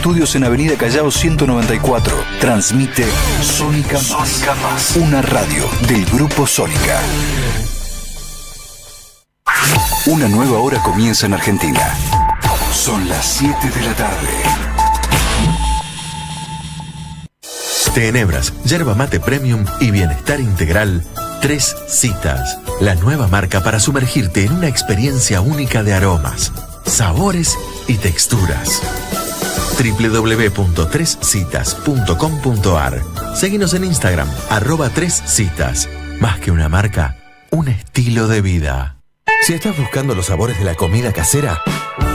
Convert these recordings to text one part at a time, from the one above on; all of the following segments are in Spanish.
estudios en Avenida Callao 194. Transmite Sónica Más, una radio del Grupo Sónica. Una nueva hora comienza en Argentina. Son las 7 de la tarde. Tenebras, yerba mate premium y bienestar integral. 3 Citas, la nueva marca para sumergirte en una experiencia única de aromas, sabores y texturas. www.3citas.com.ar. Seguinos en Instagram, @3citas. Más que una marca, un estilo de vida. Si estás buscando los sabores de la comida casera,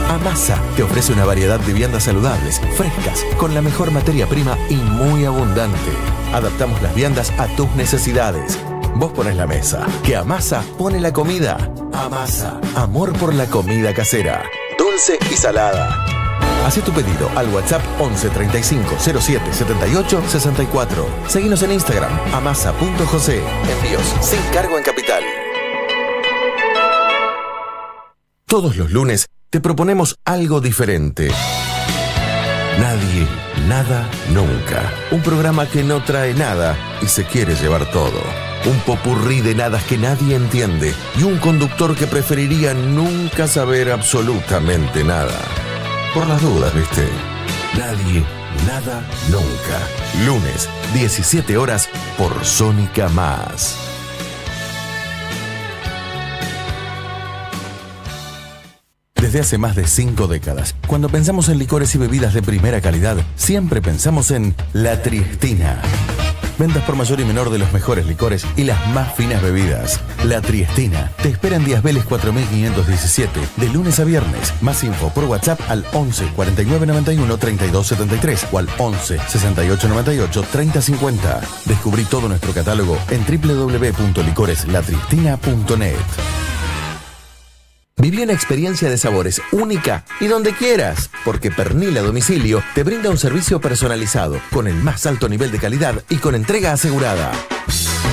Amasa te ofrece una variedad de viandas saludables, frescas, con la mejor materia prima y muy abundante. Adaptamos las viandas a tus necesidades. Vos pones la mesa, que Amasa pone la comida. Amasa, amor por la comida casera, dulce y salada. Haz tu pedido al WhatsApp 11 35 07 78 64. Seguinos en Instagram, amasa.jose. Envíos sin cargo en Capital. Todos los lunes te proponemos algo diferente. Nadie, nada, nunca. Un programa que no trae nada y se quiere llevar todo. Un popurrí de nadas que nadie entiende y un conductor que preferiría nunca saber absolutamente nada. Por las dudas, ¿viste? Nadie, nada, nunca. Lunes, 17 horas por Sónica Más. Desde hace más de 5 décadas, cuando pensamos en licores y bebidas de primera calidad, siempre pensamos en La Triestina. Ventas por mayor y menor de los mejores licores y las más finas bebidas. La Triestina te espera en Díaz Vélez 4517, de lunes a viernes. Más info por WhatsApp al 11 49 91 32 73 o al 11 68 98 30 50. Descubrí todo nuestro catálogo en www.licoreslatriestina.net. Viví una experiencia de sabores única y donde quieras, porque Pernil a domicilio te brinda un servicio personalizado, con el más alto nivel de calidad y con entrega asegurada.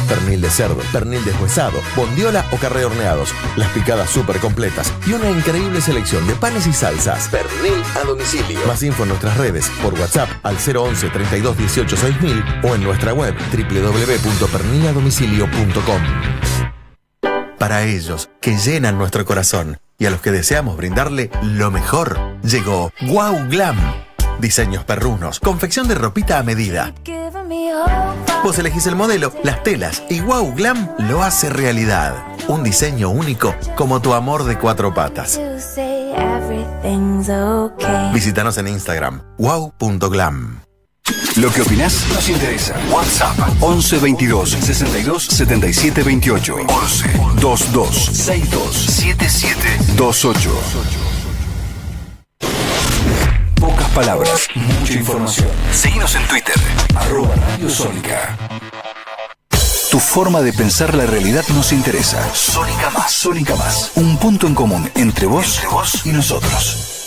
Pernil de cerdo, pernil deshuesado, bondiola o carré horneados, las picadas súper completas y una increíble selección de panes y salsas. Pernil a domicilio. Más info en nuestras redes, por WhatsApp al 011 32 18 6000 o en nuestra web www.perniladomicilio.com. Para ellos, que llenan nuestro corazón, y a los que deseamos brindarle lo mejor, llegó Wow Glam. Diseños perrunos, confección de ropita a medida. Vos elegís el modelo, las telas, y Wow Glam lo hace realidad. Un diseño único como tu amor de 4 patas. Visítanos en Instagram, wow.glam. Lo que opinás nos interesa. WhatsApp 11 22 62 77 28 11 22 62 77 28. Pocas palabras, mucha información. Seguinos en Twitter, @Radio Sónica. Tu forma de pensar la realidad nos interesa. Sónica Más, Sónica Más. Un punto en común entre vos y nosotros.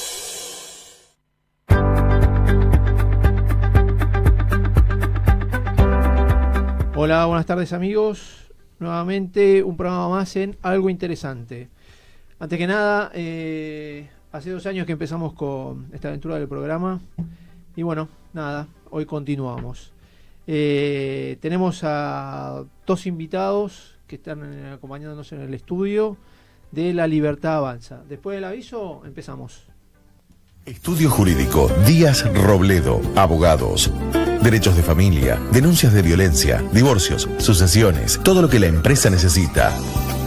Hola, buenas tardes amigos. Nuevamente un programa más en Algo Interesante. Antes que nada, hace 2 años que empezamos con esta aventura del programa. Y bueno, nada, hoy continuamos. Tenemos a 2 invitados que están acompañándonos en el estudio de La Libertad Avanza. Después del aviso, empezamos. Estudio Jurídico Díaz Robledo, abogados. Derechos de familia, denuncias de violencia, divorcios, sucesiones, todo lo que la empresa necesita.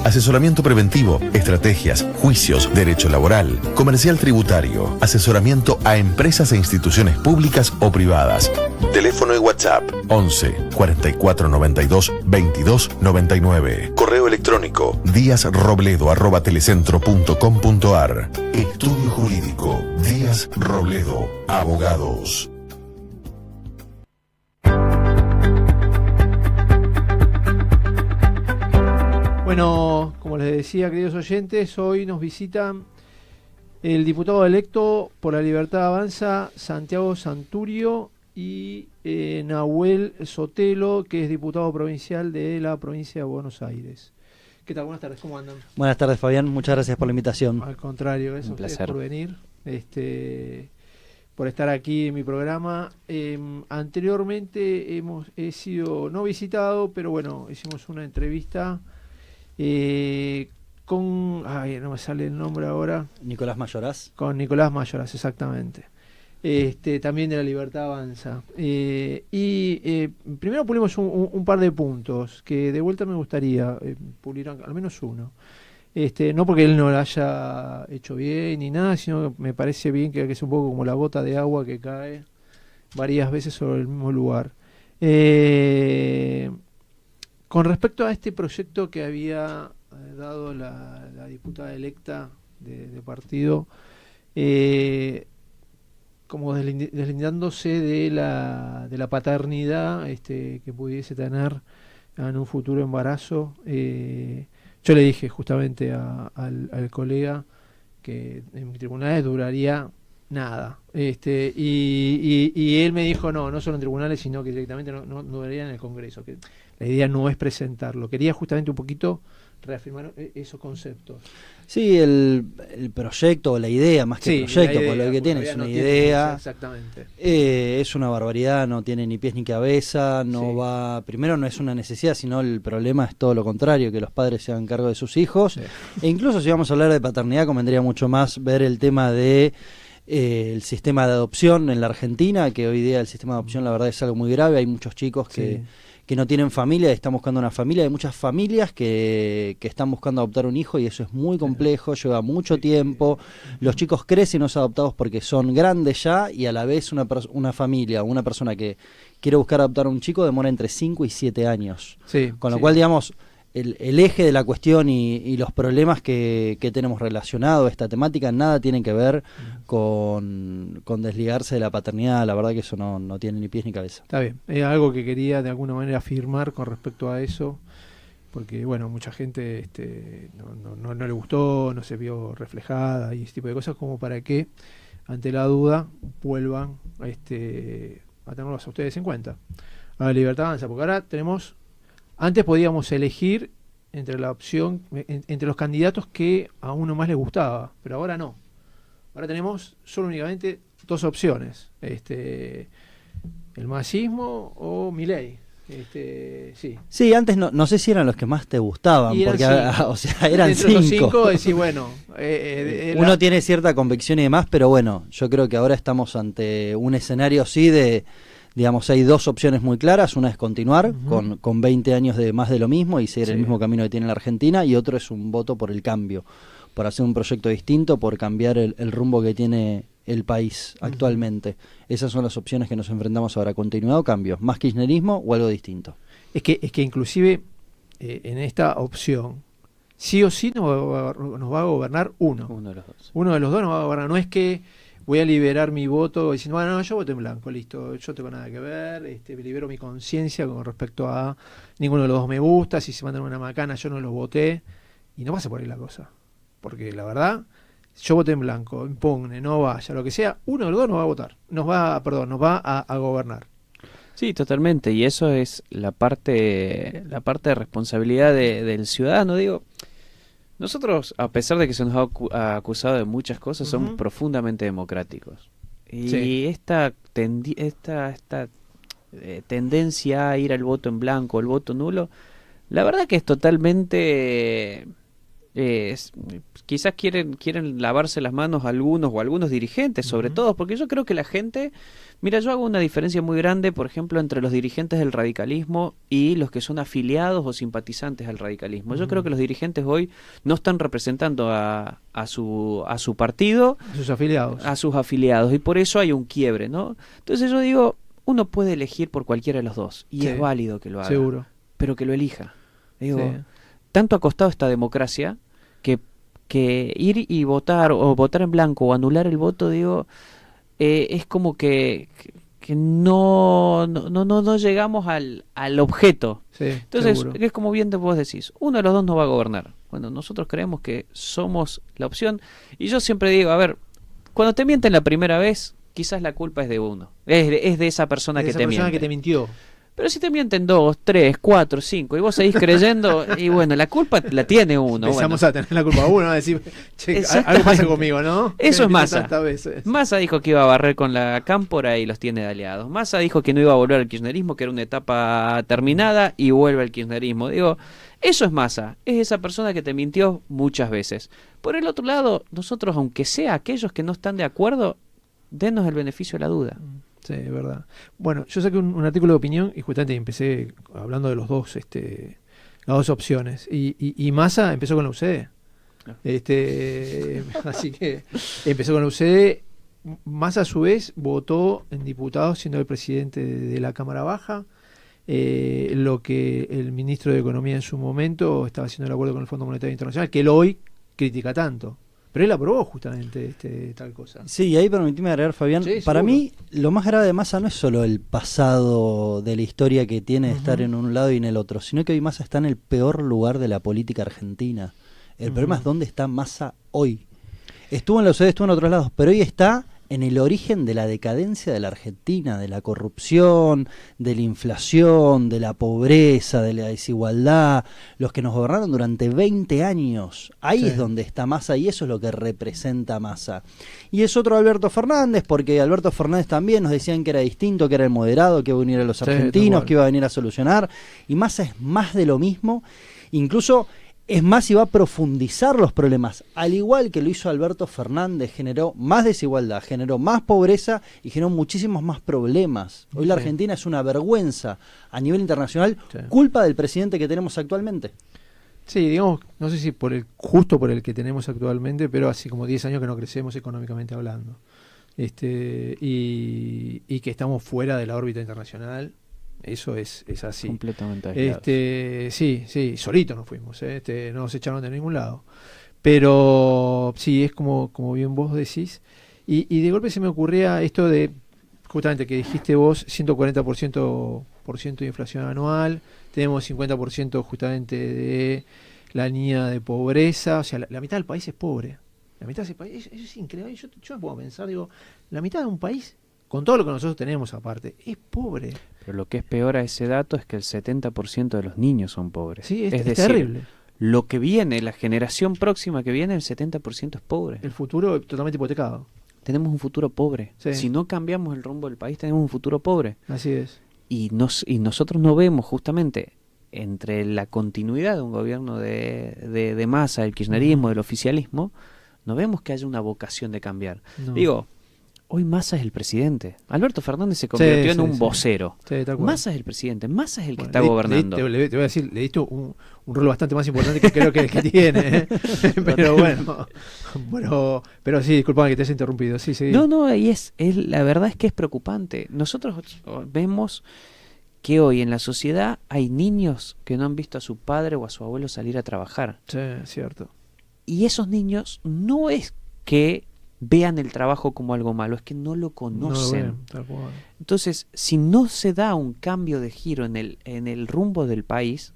Asesoramiento preventivo, estrategias, juicios, derecho laboral, comercial tributario, asesoramiento a empresas e instituciones públicas o privadas. Teléfono y WhatsApp 11 44 92 22 99. Correo electrónico diazrobledo@telecentro.com.ar. Estudio Jurídico Díaz Robledo, abogados. Bueno, como les decía, queridos oyentes, hoy nos visitan el diputado electo por La Libertad Avanza, Santiago Santurio, y Nahuel Sotelo, que es diputado provincial de la provincia de Buenos Aires. ¿Qué tal? Buenas tardes, ¿cómo andan? Buenas tardes, Fabián, muchas gracias por la invitación. Al contrario, gracias a ustedes placer por venir. por estar aquí en mi programa. Anteriormente he sido, no visitado, pero bueno, hicimos una entrevista con, no me sale el nombre ahora. Nicolás Mayoraz. Con Nicolás Mayoraz, exactamente. También de La Libertad Avanza. Primero pulimos un par de puntos que de vuelta me gustaría pulir al menos uno. No porque él no lo haya hecho bien ni nada, sino que me parece bien que es un poco como la gota de agua que cae varias veces sobre el mismo lugar. Con respecto a este proyecto que había dado la diputada electa de partido, como deslindándose de la paternidad que pudiese tener en un futuro embarazo. Yo le dije justamente al colega que en tribunales duraría nada. Y él me dijo, no solo en tribunales, sino que directamente no duraría en el Congreso. Que la idea no es presentarlo. Quería justamente un poquito reafirmar esos conceptos. Sí, el proyecto o la idea, más que proyecto, por lo que tiene es una idea. Exactamente. Es una barbaridad, no tiene ni pies ni cabeza, primero no es una necesidad, sino el problema es todo lo contrario, que los padres se hagan cargo de sus hijos. Sí. E incluso si vamos a hablar de paternidad, convendría mucho más ver el tema de el sistema de adopción en la Argentina, que hoy día el sistema de adopción la verdad es algo muy grave. Hay muchos chicos que no tienen familia y están buscando una familia. Hay muchas familias que están buscando adoptar un hijo y eso es muy complejo, lleva mucho tiempo. Los chicos crecen no son adoptados porque son grandes ya, y a la vez una familia o una persona que quiere buscar adoptar a un chico demora entre 5 y 7 años. Con lo cual, digamos, el eje de la cuestión y los problemas que tenemos relacionados a esta temática nada tienen que ver con desligarse de la paternidad. La verdad que eso no tiene ni pies ni cabeza. Está bien, es algo que quería de alguna manera afirmar con respecto a eso, porque bueno, mucha gente no le gustó, no se vio reflejada y ese tipo de cosas, como para que ante la duda vuelvan a tenerlos a ustedes en cuenta. A La Libertad Avanza, porque ahora antes podíamos elegir entre la opción, entre los candidatos que a uno más le gustaba, pero ahora no. Ahora tenemos solo únicamente dos opciones, el masismo o Milei. Sí, antes no sé si eran los que más te gustaban, porque eran entre los 5. Decís, bueno, uno tiene cierta convicción y demás, pero bueno, yo creo que ahora estamos ante un escenario así de, digamos, hay dos opciones muy claras. Una es continuar con 20 años de más de lo mismo y seguir el mismo camino que tiene la Argentina, y otro es un voto por el cambio, por hacer un proyecto distinto, por cambiar el rumbo que tiene el país actualmente. Esas son las opciones que nos enfrentamos ahora: continuidad o cambio, más kirchnerismo o algo distinto. Es que inclusive en esta opción sí o sí nos va a gobernar uno de los dos. Uno de los dos nos va a gobernar. No es que voy a liberar mi voto diciendo, bueno, yo voto en blanco, listo, yo no tengo nada que ver, libero mi conciencia con respecto a ninguno de los dos me gusta, si se mandan una macana yo no los voté, y no pasa por ahí la cosa, porque la verdad, yo voté en blanco, impugne, no vaya, lo que sea, uno de los dos nos va a votar, nos va a gobernar. Sí, totalmente, y eso es la parte de responsabilidad del ciudadano. Digo, nosotros, a pesar de que se nos ha acusado de muchas cosas, somos profundamente democráticos. Y esta tendencia a ir al voto en blanco, el voto nulo, la verdad que es totalmente... quizás quieren lavarse las manos algunos dirigentes, sobre todo, porque yo creo que la gente... Mira, yo hago una diferencia muy grande, por ejemplo, entre los dirigentes del radicalismo y los que son afiliados o simpatizantes al radicalismo. Yo creo que los dirigentes hoy no están representando a su partido, a sus afiliados, y por eso hay un quiebre, ¿no? Entonces yo digo, uno puede elegir por cualquiera de los dos, y es válido que lo haga, seguro, pero que lo elija. Digo, tanto ha costado esta democracia que ir y votar, o votar en blanco, o anular el voto, digo... es como que no llegamos al objeto. Entonces, es como bien vos decís, uno de los dos no va a gobernar. Bueno, nosotros creemos que somos la opción, y yo siempre digo, a ver, cuando te mienten la primera vez, quizás la culpa es de uno, es de esa persona que te miente. Que te mintió. Pero si te mienten 2, 3, 4, 5 y vos seguís creyendo, y bueno, la culpa la tiene uno. Empezamos bueno. a tener la culpa uno, a decir, che, algo pasa conmigo, ¿no? Eso es Massa. Tantas veces. Massa dijo que iba a barrer con la cámpora y los tiene de aliados. Massa dijo que no iba a volver al kirchnerismo, que era una etapa terminada y vuelve al kirchnerismo. Digo, eso es Massa, es esa persona que te mintió muchas veces. Por el otro lado, nosotros, aunque sea aquellos que no están de acuerdo, denos el beneficio de la duda. Sí, es verdad. Bueno, yo saqué un artículo de opinión y justamente empecé hablando de los dos, las dos opciones. Y Massa empezó con la UCD. Así que empezó con la UCD. Massa a su vez votó en diputados siendo el presidente de la Cámara Baja. Lo que el ministro de Economía en su momento estaba haciendo el acuerdo con el Fondo Monetario Internacional, que él hoy critica tanto. Pero él aprobó justamente tal cosa. Sí, y ahí permitime agregar, Fabián, Sí, para seguro. mí lo más grave de Massa no es solo el pasado de la historia que tiene de estar en un lado y en el otro, sino que hoy Massa está en el peor lugar de la política argentina. El problema es dónde está Massa hoy. Estuvo en la OCDE, estuvo en otros lados, pero hoy está en el origen de la decadencia de la Argentina, de la corrupción, de la inflación, de la pobreza, de la desigualdad, los que nos gobernaron durante 20 años. Ahí Sí. es donde está Massa y eso es lo que representa Massa. Y es otro Alberto Fernández, porque Alberto Fernández también nos decían que era distinto, que era el moderado, que iba a unir a los Sí, argentinos, tal cual. que iba a venir a solucionar. Y Massa es más de lo mismo, incluso... Es más, y va a profundizar los problemas. Al igual que lo hizo Alberto Fernández, generó más desigualdad, generó más pobreza y generó muchísimos más problemas. Hoy la Sí. Argentina es una vergüenza a nivel internacional, Sí. culpa del presidente que tenemos actualmente. Sí, digamos, no sé si justo por el que tenemos actualmente, pero hace como 10 años que no crecemos económicamente hablando. Y que estamos fuera de la órbita internacional. Eso es así. Completamente aislados. Sí, solito nos fuimos, no nos echaron de ningún lado. Pero sí, es como bien vos decís. Y de golpe se me ocurría esto de, justamente que dijiste vos, 140% de inflación anual, tenemos 50% justamente de la línea de pobreza, o sea, la mitad del país es pobre. La mitad de ese país, eso es increíble. Yo me puedo pensar, digo, la mitad de un país, con todo lo que nosotros tenemos aparte, es pobre. Pero lo que es peor a ese dato es que el 70% de los niños son pobres. Sí, es decir, terrible. lo que viene, la generación próxima que viene, el 70% es pobre. El futuro totalmente hipotecado. Tenemos un futuro pobre. Sí. Si no cambiamos el rumbo del país, tenemos un futuro pobre. Así es. Y nosotros no vemos justamente entre la continuidad de un gobierno de Massa, del kirchnerismo, del oficialismo, no vemos que haya una vocación de cambiar. No. Digo, hoy Massa es el presidente. Alberto Fernández se convirtió en un vocero. Sí, tal cual. Massa es el presidente, Massa es el que Bueno, está gobernando. te voy a decir, le diste un rol bastante más importante que creo que el que tiene. Pero bueno, pero sí, disculpame que te haya interrumpido. Sí, sí. No, y la verdad es que es preocupante. Nosotros vemos que hoy en la sociedad hay niños que no han visto a su padre o a su abuelo salir a trabajar. Sí, cierto. Y esos niños no es que vean el trabajo como algo malo, es que no lo conocen. No lo ven, tal cual. Entonces, si no se da un cambio de giro en el rumbo del país,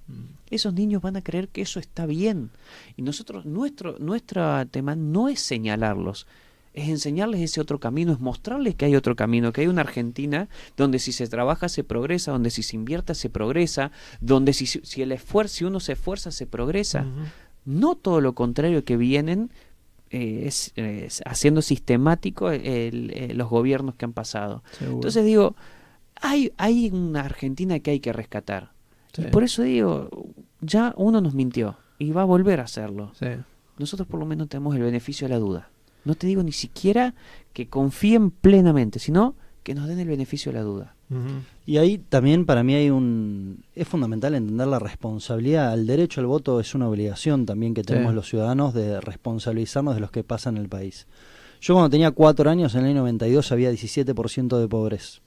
esos niños van a creer que eso está bien. Y nosotros, nuestro tema no es señalarlos, es enseñarles ese otro camino, es mostrarles que hay otro camino, que hay una Argentina donde si se trabaja se progresa, donde si se invierte se progresa, donde si uno se esfuerza se progresa. No todo lo contrario que vienen es haciendo sistemático los gobiernos que han pasado. Seguro. Entonces digo, hay una Argentina que hay que rescatar. Sí. Y por eso digo, ya uno nos mintió y va a volver a hacerlo. Sí. Nosotros por lo menos tenemos el beneficio de la duda. No te digo ni siquiera que confíen plenamente, sino que nos den el beneficio de la duda. Y ahí también para mí es fundamental entender la responsabilidad. El derecho al voto es una obligación también que tenemos los ciudadanos de responsabilizarnos de los que pasan en el país. Yo cuando tenía 4 años, en el año 92, había 17% de pobreza.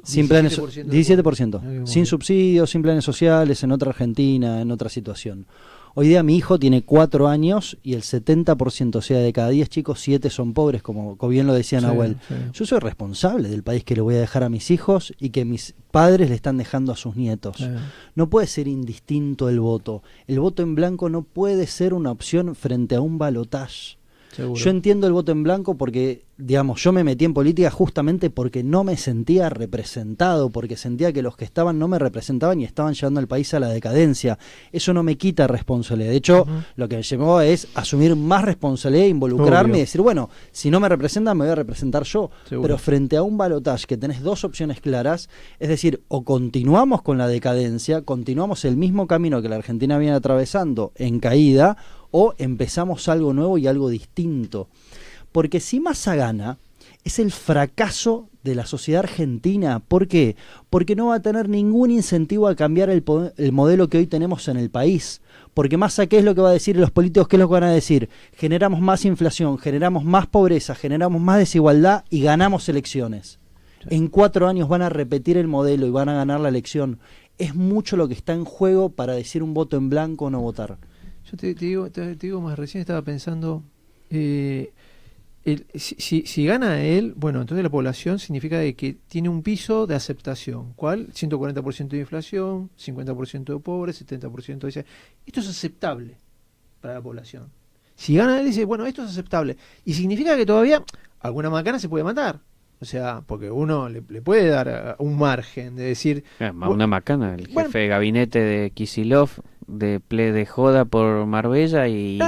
Sin planes, 17%, sin subsidios, sin planes sociales, en otra Argentina, en otra situación. Hoy día mi hijo tiene 4 años y el 70%, o sea, de cada 10 chicos, 7 son pobres, como bien lo decía Nahuel. Sí. Yo soy responsable del país que le voy a dejar a mis hijos y que mis padres le están dejando a sus nietos. Sí. No puede ser indistinto el voto. El voto en blanco no puede ser una opción frente a un balotaje. Seguro. Yo entiendo el voto en blanco porque digamos, yo me metí en política justamente porque no me sentía representado, porque sentía que los que estaban no me representaban y estaban llevando al país a la decadencia. Eso no me quita responsabilidad. De hecho, lo que me llevó es asumir más responsabilidad, involucrarme y decir, bueno, si no me representan, me voy a representar yo. Seguro. Pero frente a un balotaje que tenés dos opciones claras, es decir, o continuamos con la decadencia, continuamos el mismo camino que la Argentina viene atravesando en caída, o empezamos algo nuevo y algo distinto. Porque si Massa gana, es el fracaso de la sociedad argentina. ¿Por qué? Porque no va a tener ningún incentivo a cambiar el modelo que hoy tenemos en el país. Porque Massa, ¿qué es lo que va a decir? Los políticos, ¿qué es lo que van a decir? Generamos más inflación, generamos más pobreza, generamos más desigualdad y ganamos elecciones. Sí. En 4 años van a repetir el modelo y van a ganar la elección. Es mucho lo que está en juego para decir un voto en blanco o no votar. Yo te digo más, recién estaba pensando... Si gana él, bueno, entonces la población significa de que tiene un piso de aceptación. ¿Cuál? 140% de inflación, 50% de pobres, 70% de... Esto es aceptable para la población. Si gana él, dice, bueno, esto es aceptable. Y significa que todavía alguna macana se puede matar. O sea, porque uno le puede dar un margen de decir... Una macana, el jefe de gabinete de Kicillof, de joda por Marbella y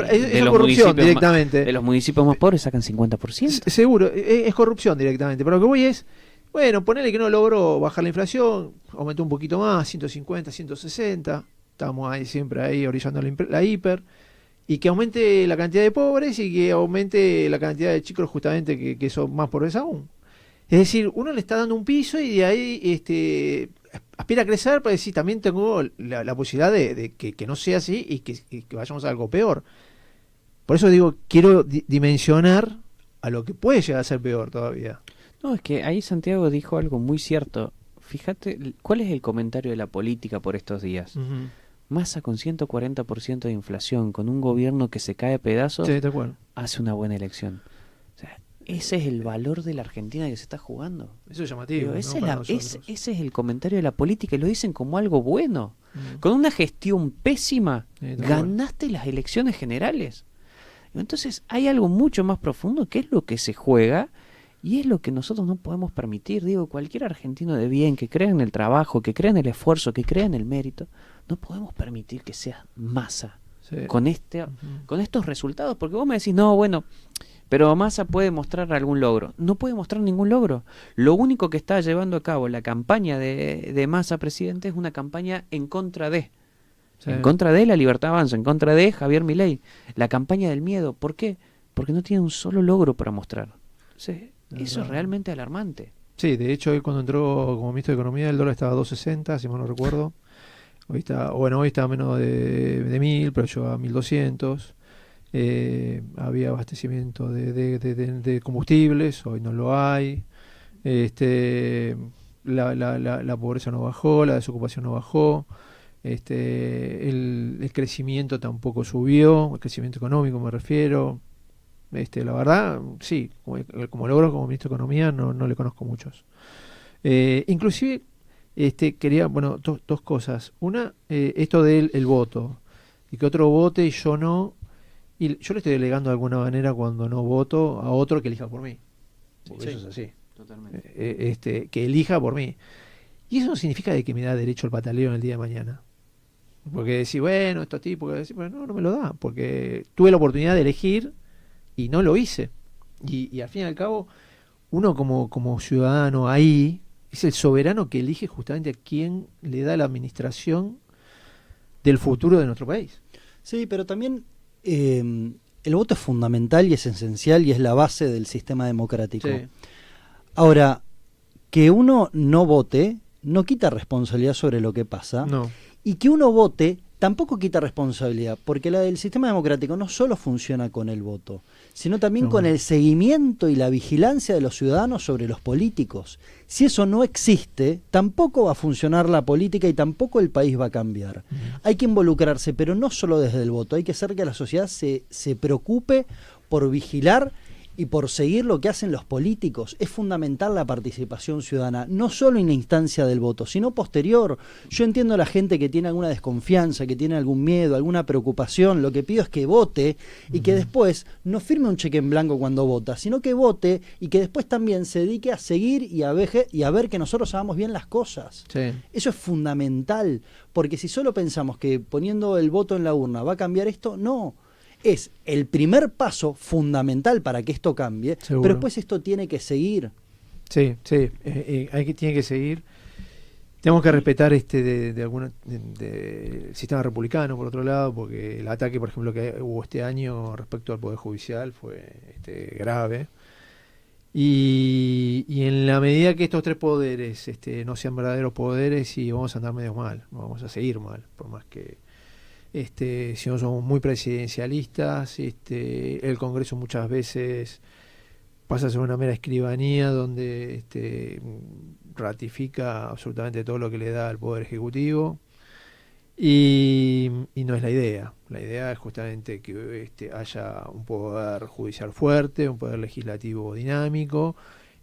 es corrupción directamente. De los municipios más pobres sacan 50%. Seguro, es corrupción directamente. Pero lo que voy es, bueno, ponele que no logró bajar la inflación, aumentó un poquito más, 150, 160, estamos ahí siempre ahí orillando la hiper, y que aumente la cantidad de pobres y que aumente la cantidad de chicos justamente que son más pobres aún. Es decir, uno le está dando un piso y de ahí aspira a crecer, pero decir, también tengo la posibilidad de que no sea así y que vayamos a algo peor. Por eso digo, quiero dimensionar a lo que puede llegar a ser peor todavía. No, es que ahí Santiago dijo algo muy cierto. Fíjate, ¿cuál es el comentario de la política por estos días? Massa con 140% de inflación, con un gobierno que se cae a pedazos, sí, de acuerdo, hace una buena elección. O sea, ese es el valor de la Argentina que se está jugando. Eso es llamativo. Pero ese es el comentario de la política y lo dicen como algo bueno. Con una gestión pésima, ganaste las elecciones generales. Entonces hay algo mucho más profundo que es lo que se juega y es lo que nosotros no podemos permitir. Digo, cualquier argentino de bien que crea en el trabajo, que crea en el esfuerzo, que crea en el mérito, no podemos permitir que sea Massa con estos resultados. Porque vos me decís, no, bueno, pero Massa puede mostrar algún logro. No puede mostrar ningún logro. Lo único que está llevando a cabo la campaña de Massa presidente es una campaña en contra de... Sí. En contra de La Libertad Avanza, en contra de Javier Milei. La campaña del miedo. ¿Por qué? Porque no tiene un solo logro para mostrar. Sí, eso es realmente alarmante. Sí, de hecho, él cuando entró como ministro de Economía, el dólar estaba a 2.60, si mal no recuerdo. Hoy está menos de 1.000, pero llegó a 1.200. Había abastecimiento de combustibles, hoy no lo hay. La pobreza no bajó, la desocupación no bajó. El crecimiento tampoco subió, el crecimiento económico me refiero. La verdad, sí, como logro como ministro de Economía no le conozco muchos. Inclusive quería, bueno, dos cosas. Una, esto del el voto, y que otro vote y yo no, y yo le estoy delegando de alguna manera cuando no voto a otro que elija por mí. Porque sí, eso es así. Totalmente. Que elija por mí. Y eso no significa de que me da derecho al pataleo en el día de mañana. Porque decir, bueno, estos tipos, bueno, no me lo da, porque tuve la oportunidad de elegir y no lo hice. Y al fin y al cabo, uno como ciudadano ahí es el soberano que elige justamente a quién le da la administración del futuro de nuestro país. Sí, pero también el voto es fundamental y es esencial y es la base del sistema democrático. Sí. Ahora, que uno no vote no quita responsabilidad sobre lo que pasa. No. Y que uno vote tampoco quita responsabilidad, porque la del sistema democrático no solo funciona con el voto, sino también con el seguimiento y la vigilancia de los ciudadanos sobre los políticos. Si eso no existe, tampoco va a funcionar la política y tampoco el país va a cambiar. Hay que involucrarse, pero no solo desde el voto, hay que hacer que la sociedad se preocupe por vigilar y por seguir lo que hacen los políticos. Es fundamental la participación ciudadana, no solo en la instancia del voto, sino posterior. Yo entiendo a la gente que tiene alguna desconfianza, que tiene algún miedo, alguna preocupación. Lo que pido es que vote y que después no firme un cheque en blanco cuando vota, sino que vote y que después también se dedique a seguir y a ver que nosotros hagamos bien las cosas. Sí. Eso es fundamental, porque si solo pensamos que poniendo el voto en la urna va a cambiar esto, no. Es el primer paso fundamental para que esto cambie, Seguro. pero después esto tiene que seguir. Sí, tiene que seguir. Tenemos que respetar el sistema republicano, por otro lado, porque el ataque, por ejemplo, que hubo este año respecto al Poder Judicial fue grave. Y en la medida que estos tres poderes no sean verdaderos poderes, sí, vamos a andar medio mal, vamos a seguir mal, por más que si no somos muy presidencialistas, el Congreso muchas veces pasa a ser una mera escribanía donde ratifica absolutamente todo lo que le da al Poder Ejecutivo y no es la idea. La idea es justamente que haya un Poder Judicial fuerte, un Poder Legislativo dinámico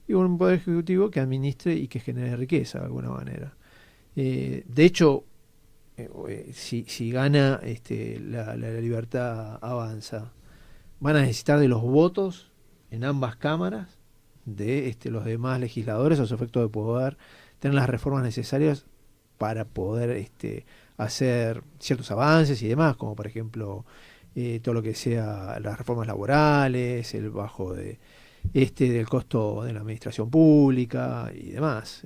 y un Poder Ejecutivo que administre y que genere riqueza de alguna manera. De hecho, si gana la libertad avanza, van a necesitar de los votos en ambas cámaras de los demás legisladores a su efecto de poder tener las reformas necesarias para poder hacer ciertos avances y demás, como por ejemplo todo lo que sea las reformas laborales, el bajo del costo de la administración pública y demás.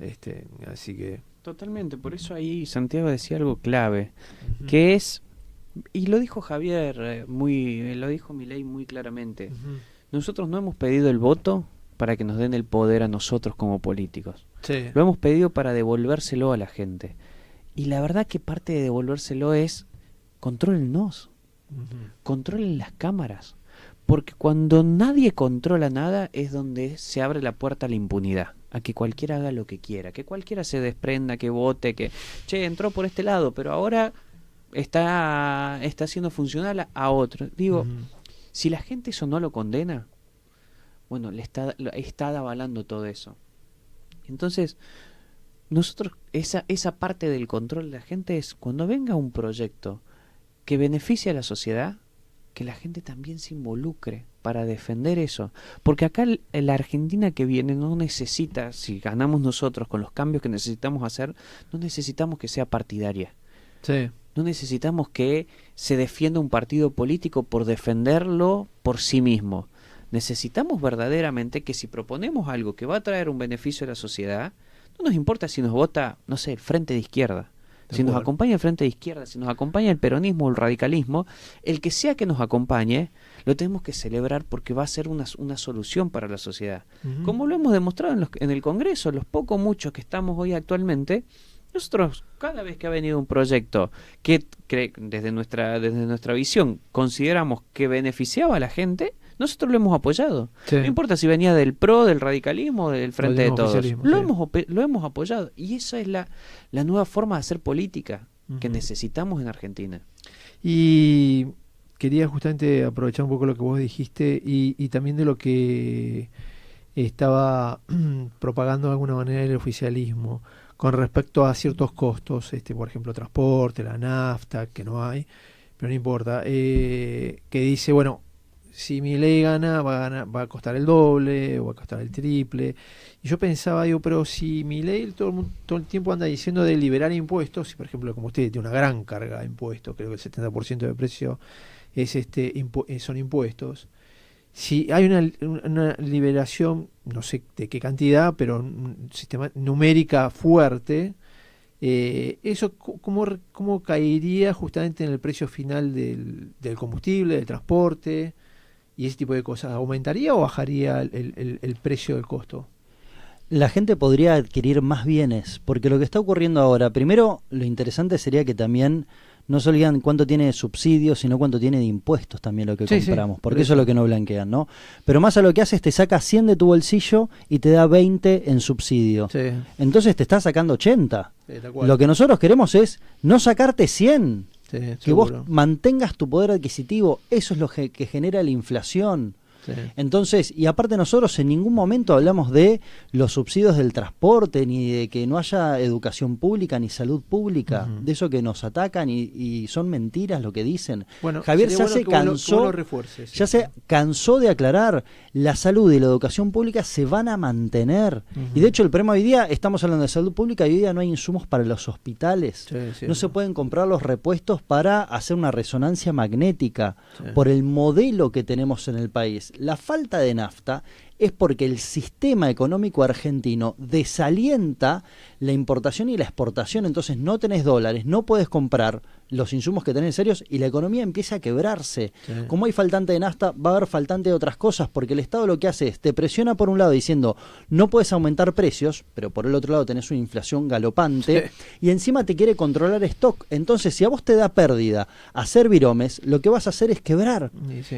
Así que Totalmente, por eso ahí Santiago decía algo clave, que es, y lo dijo Javier, lo dijo Milei muy claramente, nosotros no hemos pedido el voto para que nos den el poder a nosotros como políticos, sí. Lo hemos pedido para devolvérselo a la gente, y la verdad que parte de devolvérselo es, contrólennos, controlen las cámaras, porque cuando nadie controla nada es donde se abre la puerta a la impunidad, a que cualquiera haga lo que quiera, que cualquiera se desprenda, que vote, que entró por este lado, pero ahora está haciendo funcional a otro. Digo, si la gente eso no lo condena, bueno, está avalando todo eso. Entonces, nosotros, esa parte del control de la gente es cuando venga un proyecto que beneficie a la sociedad, que la gente también se involucre para defender eso, porque acá la Argentina que viene no necesita, si ganamos nosotros con los cambios que necesitamos hacer, no necesitamos que sea partidaria, Sí. no necesitamos que se defienda un partido político por defenderlo por sí mismo, necesitamos verdaderamente que si proponemos algo que va a traer un beneficio a la sociedad, no nos importa si nos vota, no sé, el Frente de Izquierda, si nos acompaña el Frente de Izquierda, si nos acompaña el peronismo o el radicalismo, el que sea que nos acompañe, lo tenemos que celebrar porque va a ser una solución para la sociedad. Como lo hemos demostrado en el Congreso, los muchos que estamos hoy actualmente, nosotros cada vez que ha venido un proyecto que desde nuestra visión consideramos que beneficiaba a la gente, nosotros lo hemos apoyado. Sí. No importa si venía del PRO, del radicalismo o del Frente de Todos. Sí. Lo hemos apoyado. Y esa es la nueva forma de hacer política que necesitamos en Argentina. Y quería justamente aprovechar un poco lo que vos dijiste y también de lo que estaba propagando de alguna manera el oficialismo con respecto a ciertos costos, por ejemplo, transporte, la nafta, que no hay, pero no importa, que dice, bueno, si Milei gana, va a costar el doble o va a costar el triple. Y yo pensaba, pero si Milei todo el tiempo anda diciendo de liberar impuestos, si por ejemplo, como usted tiene una gran carga de impuestos, creo que el 70% de precio es son impuestos. Si hay una liberación, no sé de qué cantidad, pero un sistema numérica fuerte, eso ¿cómo caería justamente en el precio final del combustible, del transporte y ese tipo de cosas? ¿Aumentaría o bajaría el precio del costo? La gente podría adquirir más bienes, porque lo que está ocurriendo ahora, primero, lo interesante sería que también no se olvidan cuánto tiene de subsidios, sino cuánto tiene de impuestos también lo que compramos, porque eso es lo que no blanquean, ¿no? Pero más a lo que hace es te saca 100 de tu bolsillo y te da 20 en subsidio. Sí. Entonces te está sacando 80. Sí, tal cual. Lo que nosotros queremos es no sacarte 100. Sí, que seguro. vos mantengas tu poder adquisitivo, eso es lo que genera la inflación. Sí. Entonces, y aparte nosotros en ningún momento hablamos de los subsidios del transporte, ni de que no haya educación pública, ni salud pública, de eso que nos atacan y son mentiras lo que dicen. Bueno, Javier sería ya bueno se que vos cansó, lo refuerces, sí. ya se cansó de aclarar, la salud y la educación pública se van a mantener. Y de hecho el problema hoy día, estamos hablando de salud pública y hoy día no hay insumos para los hospitales. No se pueden comprar los repuestos para hacer una resonancia magnética por el modelo que tenemos en el país. La falta de nafta es porque el sistema económico argentino desalienta la importación y la exportación, entonces no tenés dólares, no podés comprar los insumos que tenés necesarios y la economía empieza a quebrarse. Como hay faltante de nafta, va a haber faltante de otras cosas, porque el Estado lo que hace es, te presiona por un lado diciendo, no puedes aumentar precios, pero por el otro lado tenés una inflación galopante, y encima te quiere controlar stock. Entonces, si a vos te da pérdida hacer viromes, lo que vas a hacer es quebrar.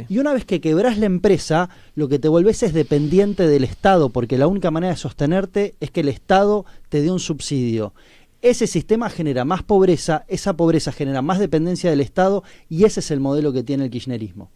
Y una vez que quebrás la empresa, lo que te volvés es dependiente del Estado, porque la única manera de sostenerte es que el Estado te dé un subsidio. Ese sistema genera más pobreza, esa pobreza genera más dependencia del Estado, y ese es el modelo que tiene el kirchnerismo.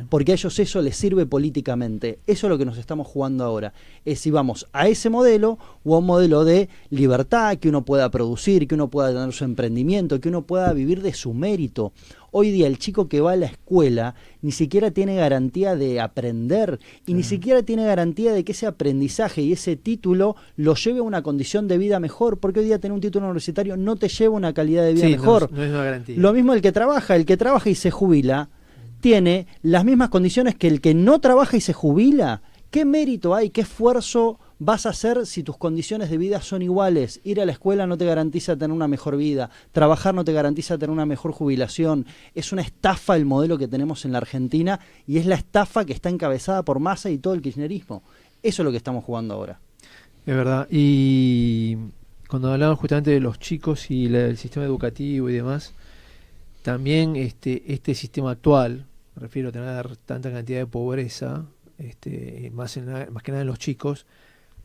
Porque a ellos eso les sirve políticamente. Eso es lo que nos estamos jugando ahora. Es si vamos a ese modelo o a un modelo de libertad, que uno pueda producir, que uno pueda tener su emprendimiento, que uno pueda vivir de su mérito. Hoy día el chico que va a la escuela ni siquiera tiene garantía de aprender y ni siquiera tiene garantía de que ese aprendizaje y ese título lo lleve a una condición de vida mejor, porque hoy día tener un título universitario no te lleva a una calidad de vida mejor. No es una garantía. Lo mismo el que trabaja y se jubila, tiene las mismas condiciones que el que no trabaja y se jubila. ¿Qué mérito hay? ¿Qué esfuerzo vas a hacer si tus condiciones de vida son iguales? Ir a la escuela no te garantiza tener una mejor vida, trabajar no te garantiza tener una mejor jubilación. Es una estafa el modelo que tenemos en la Argentina, y es la estafa que está encabezada por Massa y todo el kirchnerismo. Eso es lo que estamos jugando ahora. Es verdad. Y cuando hablaban justamente de los chicos y el sistema educativo y demás, también este sistema actual, me refiero a tener tanta cantidad de pobreza, más que nada en los chicos,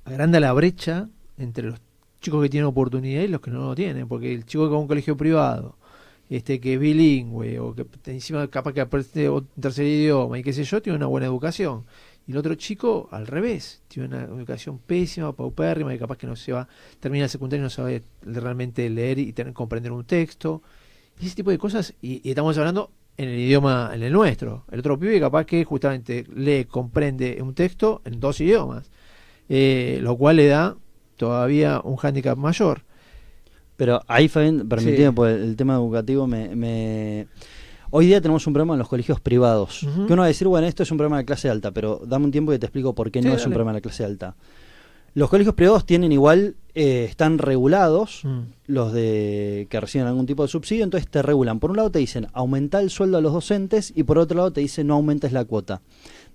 agranda la brecha entre los chicos que tienen oportunidad y los que no lo tienen, porque el chico que va a un colegio privado, que es bilingüe, o que encima capaz que aprende un tercer idioma y qué sé yo, tiene una buena educación, y el otro chico al revés, tiene una educación pésima, paupérrima, y capaz que termina el secundario y no sabe realmente leer y comprender un texto, y ese tipo de cosas, y estamos hablando en el idioma, en el nuestro. El otro pibe capaz que justamente comprende un texto en 2 idiomas, lo cual le da todavía un hándicap mayor. Pero ahí, Fabián, permíteme, porque el tema educativo Hoy día tenemos un problema en los colegios privados, que uno va a decir, bueno, esto es un problema de clase alta, pero dame un tiempo y te explico por qué no es un problema de la clase alta. Los colegios privados tienen igual, están regulados, los que reciben algún tipo de subsidio, entonces te regulan. Por un lado te dicen, aumenta el sueldo a los docentes, y por otro lado te dicen, no aumentes la cuota.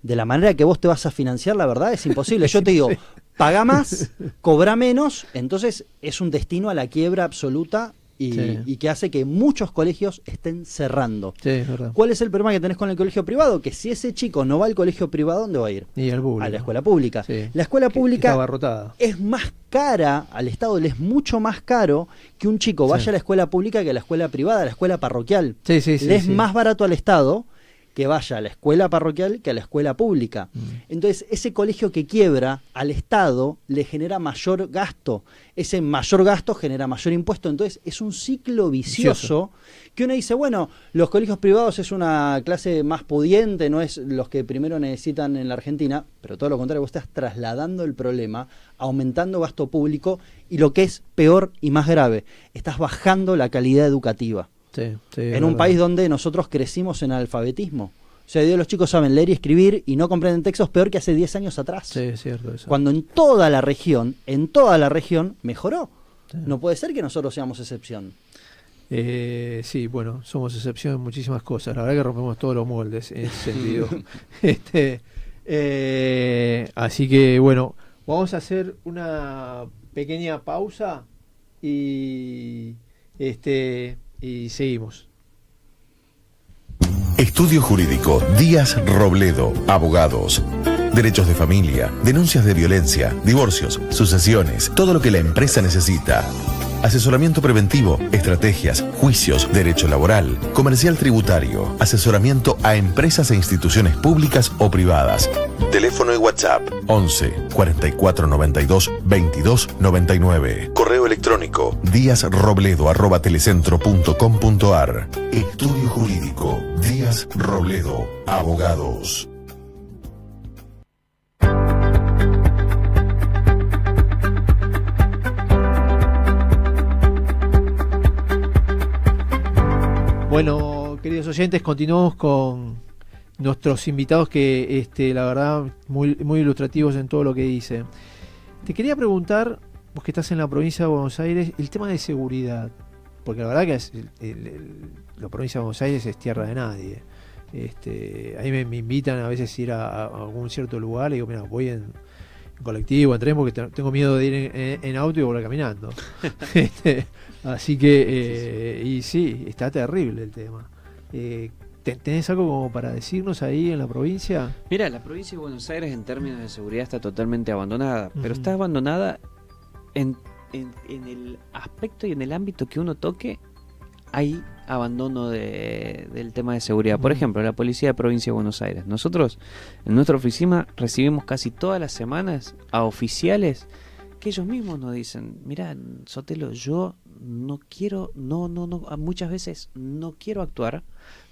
De la manera que vos te vas a financiar, la verdad, es imposible. Yo te digo, paga más, cobra menos, entonces es un destino a la quiebra absoluta y que hace que muchos colegios estén cerrando. Es verdad. ¿Cuál es el problema que tenés con el colegio privado? Que si ese chico no va al colegio privado, ¿dónde va a ir? Y al público. A la escuela pública. La escuela pública es más cara, al Estado le es mucho más caro que un chico vaya a la escuela pública que a la escuela privada, a la escuela parroquial. Le es más barato al Estado que vaya a la escuela parroquial que a la escuela pública. Entonces, ese colegio que quiebra al Estado le genera mayor gasto. Ese mayor gasto genera mayor impuesto. Entonces, es un ciclo vicioso que uno dice, bueno, los colegios privados es una clase más pudiente, no es los que primero necesitan en la Argentina, pero todo lo contrario, vos estás trasladando el problema, aumentando gasto público, y lo que es peor y más grave, estás bajando la calidad educativa. En un país donde nosotros crecimos en alfabetismo. O sea, los chicos saben leer y escribir y no comprenden textos peor que hace 10 años atrás. Cierto eso. Cuando en toda la región mejoró. No puede ser que nosotros seamos excepción. Bueno, somos excepción en muchísimas cosas. La verdad que rompemos todos los moldes en ese sentido. Así que bueno, vamos a hacer una pequeña pausa y seguimos. Estudio Jurídico Díaz Robledo, abogados. Derechos de familia, denuncias de violencia, divorcios, sucesiones, todo lo que la empresa necesita. Asesoramiento preventivo, estrategias, juicios, derecho laboral, comercial tributario, asesoramiento a empresas e instituciones públicas o privadas. Teléfono y WhatsApp 11 44 92 22 99. Correo electrónico diazrobledo@telecentro.com.ar. Estudio Jurídico Díaz Robledo, Abogados. Bueno, queridos oyentes, continuamos con nuestros invitados que, la verdad, muy ilustrativos en todo lo que dicen. Te quería preguntar, vos que estás en la provincia de Buenos Aires, el tema de seguridad, porque la verdad que la provincia de Buenos Aires es tierra de nadie. Ahí me invitan a veces a ir a algún cierto lugar y digo, mira, voy en colectivo, en tren, porque tengo miedo de ir en auto y volver caminando. Así que, y sí, está terrible el tema. ¿Tenés algo como para decirnos ahí en la provincia? Mira, la provincia de Buenos Aires en términos de seguridad está totalmente abandonada, pero está abandonada en el aspecto y en el ámbito que uno toque. Hay abandono del tema de seguridad. Por ejemplo, la policía de provincia de Buenos Aires. Nosotros en nuestra oficina recibimos casi todas las semanas a oficiales que ellos mismos nos dicen, mira, Sotelo, yo no quiero, muchas veces no quiero actuar,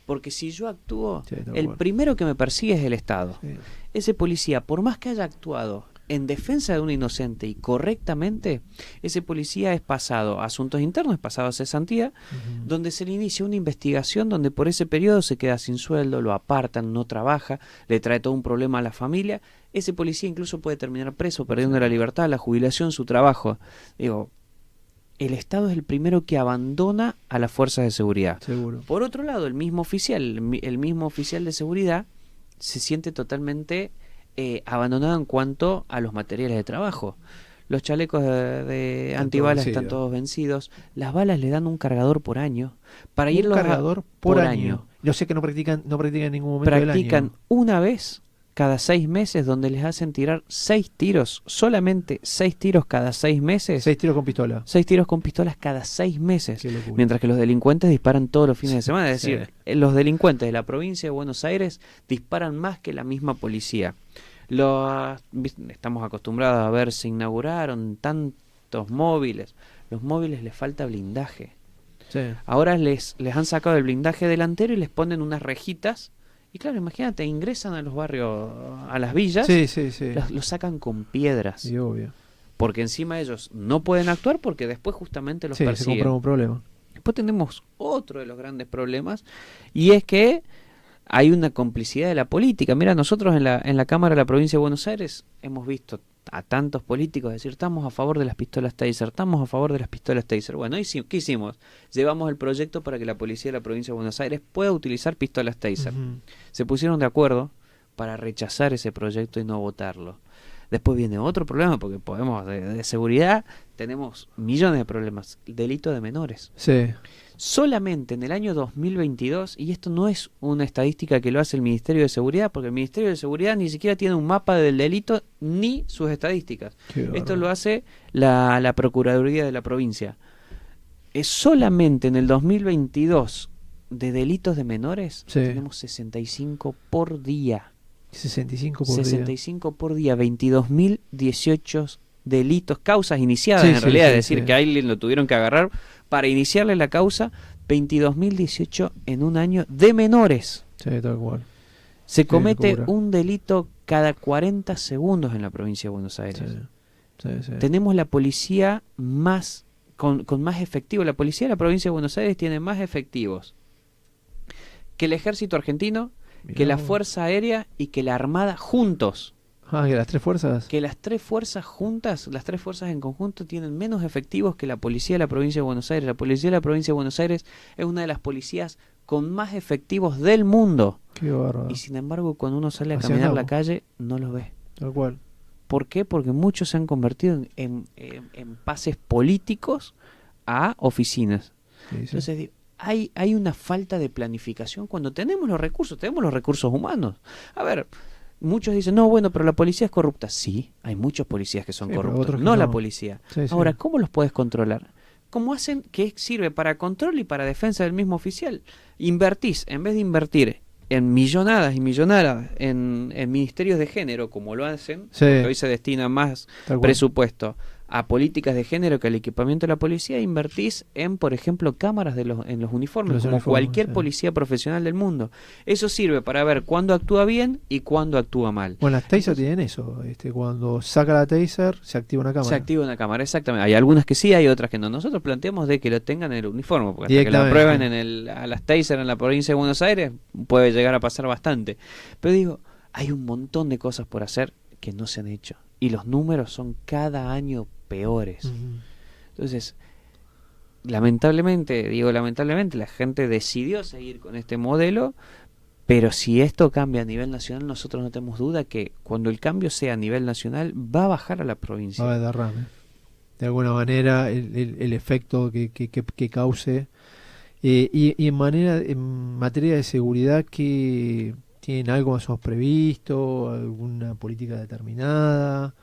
porque si yo actúo, el primero que me persigue es el Estado. Sí. Ese policía, por más que haya actuado en defensa de un inocente y correctamente, ese policía es pasado a asuntos internos, es pasado a cesantía, donde se le inicia una investigación, donde por ese periodo se queda sin sueldo, lo apartan, no trabaja, le trae todo un problema a la familia. Ese policía incluso puede terminar preso, perdiendo la libertad, la jubilación, su trabajo. Digo, el Estado es el primero que abandona a las fuerzas de seguridad. Seguro. Por otro lado, el mismo oficial de seguridad se siente totalmente abandonado en cuanto a los materiales de trabajo. Los chalecos de antibalas están todos vencidos. Las balas le dan un cargador por año. Para un cargador por año. Yo sé que no practican en ningún momento del año. Practican una vez cada 6 meses, donde les hacen tirar 6 tiros, solamente 6 tiros cada 6 meses. 6 tiros con pistola. 6 tiros con pistolas cada 6 meses. Mientras que los delincuentes disparan todos los fines de semana. Es decir, los delincuentes de la provincia de Buenos Aires disparan más que la misma policía. Estamos acostumbrados a ver, se inauguraron tantos móviles. Los móviles les falta blindaje. Sí. Ahora les han sacado el blindaje delantero y les ponen unas rejitas. Y claro, imagínate, ingresan a los barrios, a las villas, los sacan con piedras. Sí, obvio. Porque encima ellos no pueden actuar porque después justamente los persiguen. Se compran un problema. Después tenemos otro de los grandes problemas, y es que hay una complicidad de la política. Mira, nosotros en la Cámara de la Provincia de Buenos Aires hemos visto a tantos políticos decir, estamos a favor de las pistolas Taser, estamos a favor de las pistolas Taser. Bueno, ¿qué hicimos? Llevamos el proyecto para que la policía de la Provincia de Buenos Aires pueda utilizar pistolas Taser. Se pusieron de acuerdo para rechazar ese proyecto y no votarlo. Después viene otro problema, porque de seguridad tenemos millones de problemas. Delito de menores. Sí. Solamente en el año 2022, y esto no es una estadística que lo hace el Ministerio de Seguridad, porque el Ministerio de Seguridad ni siquiera tiene un mapa del delito ni sus estadísticas. Esto lo hace la Procuraduría de la provincia. Es solamente en el 2022 de delitos de menores, tenemos 65 por día. 65 por día, 22.018 delitos, causas iniciadas en realidad, es decir, que a alguien lo tuvieron que agarrar para iniciarle la causa, 22.018 en un año de menores. Sí, tal cual. Se comete un delito cada 40 segundos en la provincia de Buenos Aires. Tenemos la policía con más efectivos. La policía de la provincia de Buenos Aires tiene más efectivos que el ejército argentino, que la Fuerza Aérea y que la Armada juntos. Que las 3 fuerzas. Que las 3 fuerzas juntas, las 3 fuerzas en conjunto, tienen menos efectivos que la policía de la provincia de Buenos Aires. La policía de la provincia de Buenos Aires es una de las policías con más efectivos del mundo. Qué bárbaro. Y sin embargo, cuando uno sale a caminar la calle, no los ve. Tal cual. ¿Por qué? Porque muchos se han convertido en pases políticos a oficinas. Entonces, hay una falta de planificación cuando tenemos los recursos humanos. A ver, muchos dicen, no, bueno, pero la policía es corrupta. Sí, hay muchos policías que son corruptos, no la policía. Ahora, ¿cómo los puedes controlar? como hacen, que sirve para control y para defensa del mismo oficial. Invertís, en vez de invertir en millonadas y millonadas en ministerios de género, como lo hacen, Sí. porque hoy se destina más Tal cual. presupuesto a políticas de género que al equipamiento de la policía, invertís en, por ejemplo, cámaras en los uniformes, como cualquier policía profesional del mundo. Eso sirve para ver cuándo actúa bien y cuándo actúa mal. Bueno, las taser tienen eso. Cuando saca la taser, se activa una cámara. Se activa una cámara, exactamente. Hay algunas que sí, hay otras que no. Nosotros planteamos de que lo tengan en el uniforme, porque hasta que lo prueben a las taser en la provincia de Buenos Aires, puede llegar a pasar bastante. Pero digo, hay un montón de cosas por hacer que no se han hecho. Y los números son cada año peores. Entonces, lamentablemente, la gente decidió seguir con este modelo, pero si esto cambia a nivel nacional, nosotros no tenemos duda que cuando el cambio sea a nivel nacional, va a bajar a la provincia. Va a derrame. De alguna manera, el efecto que cause. Y en materia de seguridad, que ¿tienen algo más o menos previsto? ¿Alguna política determinada?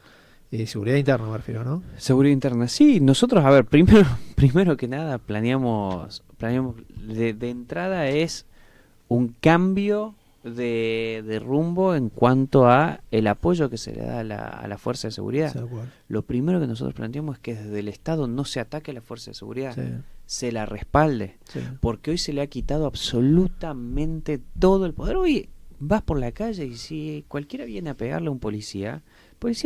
Seguridad interna me refiero, ¿no? Seguridad interna, sí. Nosotros, a ver, primero que nada, planeamos de entrada es un cambio de rumbo en cuanto a el apoyo que se le da a la fuerza de seguridad. Lo primero que nosotros planteamos es que desde el Estado no se ataque a la fuerza de seguridad, sí, se la respalde, sí, porque hoy se le ha quitado absolutamente todo el poder. Hoy vas por la calle y si cualquiera viene a pegarle a un policía,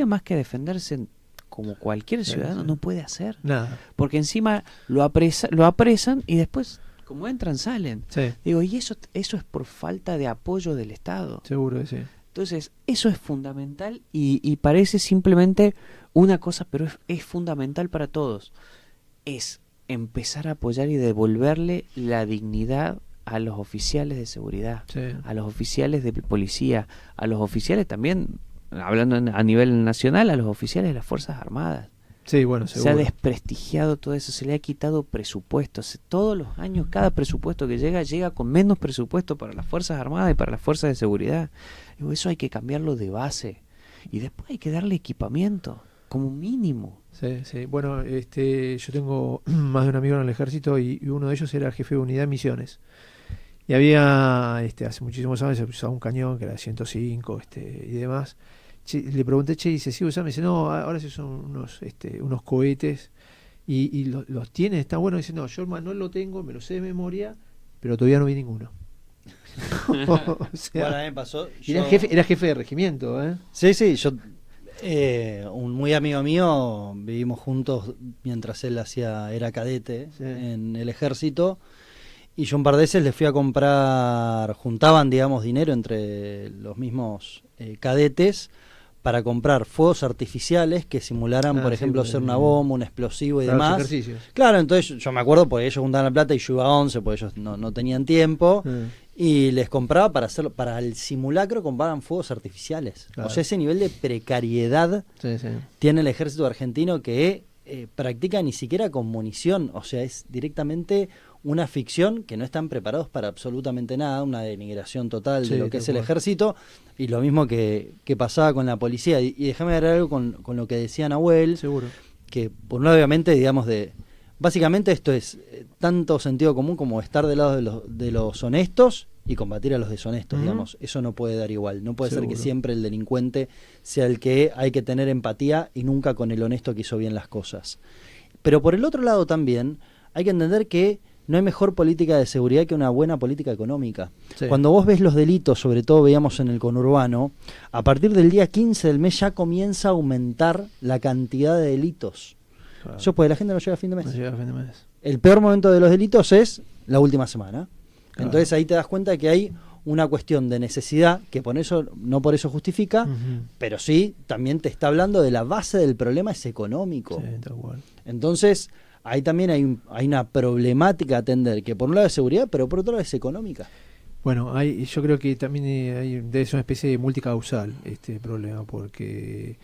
más que defenderse como cualquier ciudadano, sí, no puede hacer nada, porque encima lo apresan y después, como entran, salen. Sí. Digo, y eso es por falta de apoyo del Estado. Seguro que sí. Entonces, eso es fundamental y parece simplemente una cosa, pero es fundamental para todos. Es empezar a apoyar y devolverle la dignidad a los oficiales de seguridad, sí, a los oficiales de policía, a los oficiales también, hablando a nivel nacional, a los oficiales de las Fuerzas Armadas. Sí, bueno, seguro. Se ha desprestigiado todo eso, se le ha quitado presupuesto. Todos los años, cada presupuesto que llega con menos presupuesto para las Fuerzas Armadas y para las Fuerzas de Seguridad. Digo, eso hay que cambiarlo de base. Y después hay que darle equipamiento, como mínimo. Sí, sí. Bueno, yo tengo más de un amigo en el ejército y uno de ellos era jefe de unidad de misiones. Y había, hace muchísimos años se usaba un cañón que era 105 y demás. Le pregunté, dice, ¿sí usando? Me dice, no, ahora sí son unos cohetes y los tiene, está bueno. Dice, no, yo el manual lo tengo, me lo sé de memoria, pero todavía no vi ninguno. O sea, bueno, a mí me pasó. Era jefe de regimiento, ¿eh? Sí, yo, un muy amigo mío, vivimos juntos mientras él era cadete, sí, en el ejército. Y yo un par de veces le fui a comprar, juntaban, digamos, dinero entre los mismos cadetes para comprar fuegos artificiales que simularan, por ejemplo, ser una bomba, un explosivo y demás. Ejercicios. Claro, entonces yo me acuerdo porque ellos juntaban la plata y yo iba a 11 porque ellos no tenían tiempo. Y les compraba para el simulacro compraban fuegos artificiales. Claro. O sea, ese nivel de precariedad tiene el ejército argentino que practica ni siquiera con munición. O sea, es directamente una ficción que no están preparados para absolutamente nada, una denigración total de lo que es el ejército, y lo mismo que pasaba con la policía. Y déjame agregar algo con lo que decía Nahuel. Seguro. Que por un lado, obviamente, digamos, básicamente esto es tanto sentido común como estar del lado de los honestos y combatir a los deshonestos, digamos. Eso no puede dar igual. No puede ser que siempre el delincuente sea el que hay que tener empatía y nunca con el honesto que hizo bien las cosas. Pero por el otro lado también hay que entender que no hay mejor política de seguridad que una buena política económica. Sí. Cuando vos ves los delitos, sobre todo veíamos en el conurbano, a partir del día 15 del mes ya comienza a aumentar la cantidad de delitos. Claro. Eso porque la gente no llega a fin de mes. No llega a fin de mes. El peor momento de los delitos es la última semana. Claro. Entonces ahí te das cuenta de que hay una cuestión de necesidad, que no por eso justifica, pero sí también te está hablando de la base del problema es económico. Sí, tal cual. Entonces ahí también hay una problemática a atender, que por un lado es seguridad, pero por otro lado es económica. Bueno, yo creo que también debe ser una especie de multicausal este problema, porque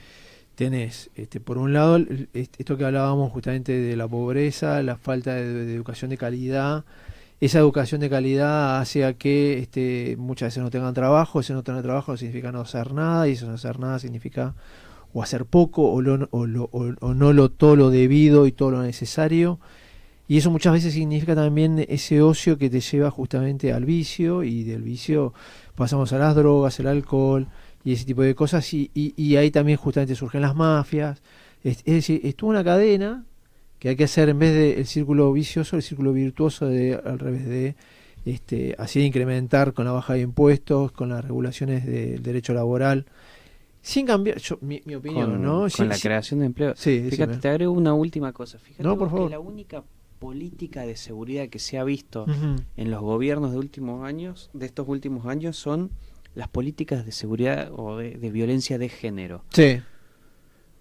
tenés, por un lado, esto que hablábamos justamente de la pobreza, la falta de educación de calidad. Esa educación de calidad hace a que muchas veces no tengan trabajo. Ese no tener trabajo significa no hacer nada, y eso no hacer nada significa o hacer poco o no todo lo debido y todo lo necesario. Y eso muchas veces significa también ese ocio que te lleva justamente al vicio, y del vicio pasamos a las drogas, el alcohol y ese tipo de cosas, y ahí también justamente surgen las mafias. Es decir, es toda una cadena que hay que hacer, en vez del círculo vicioso, el círculo virtuoso, al revés de así incrementar con la baja de impuestos, con las regulaciones del derecho laboral, sin cambiar, mi opinión, ¿no? Con la creación de empleo. Sí, fíjate, te agrego una última cosa. Fíjate no, por favor. que la única política de seguridad que se ha visto Uh-huh. en los gobiernos de estos últimos años, son las políticas de seguridad o de violencia de género. Sí.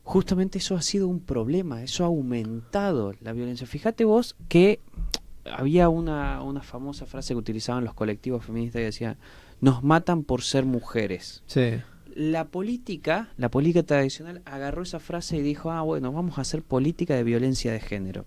Justamente eso ha sido un problema, eso ha aumentado la violencia. Fíjate vos que había una famosa frase que utilizaban los colectivos feministas que decía: nos matan por ser mujeres. Sí. La política tradicional agarró esa frase y dijo: bueno, vamos a hacer política de violencia de género.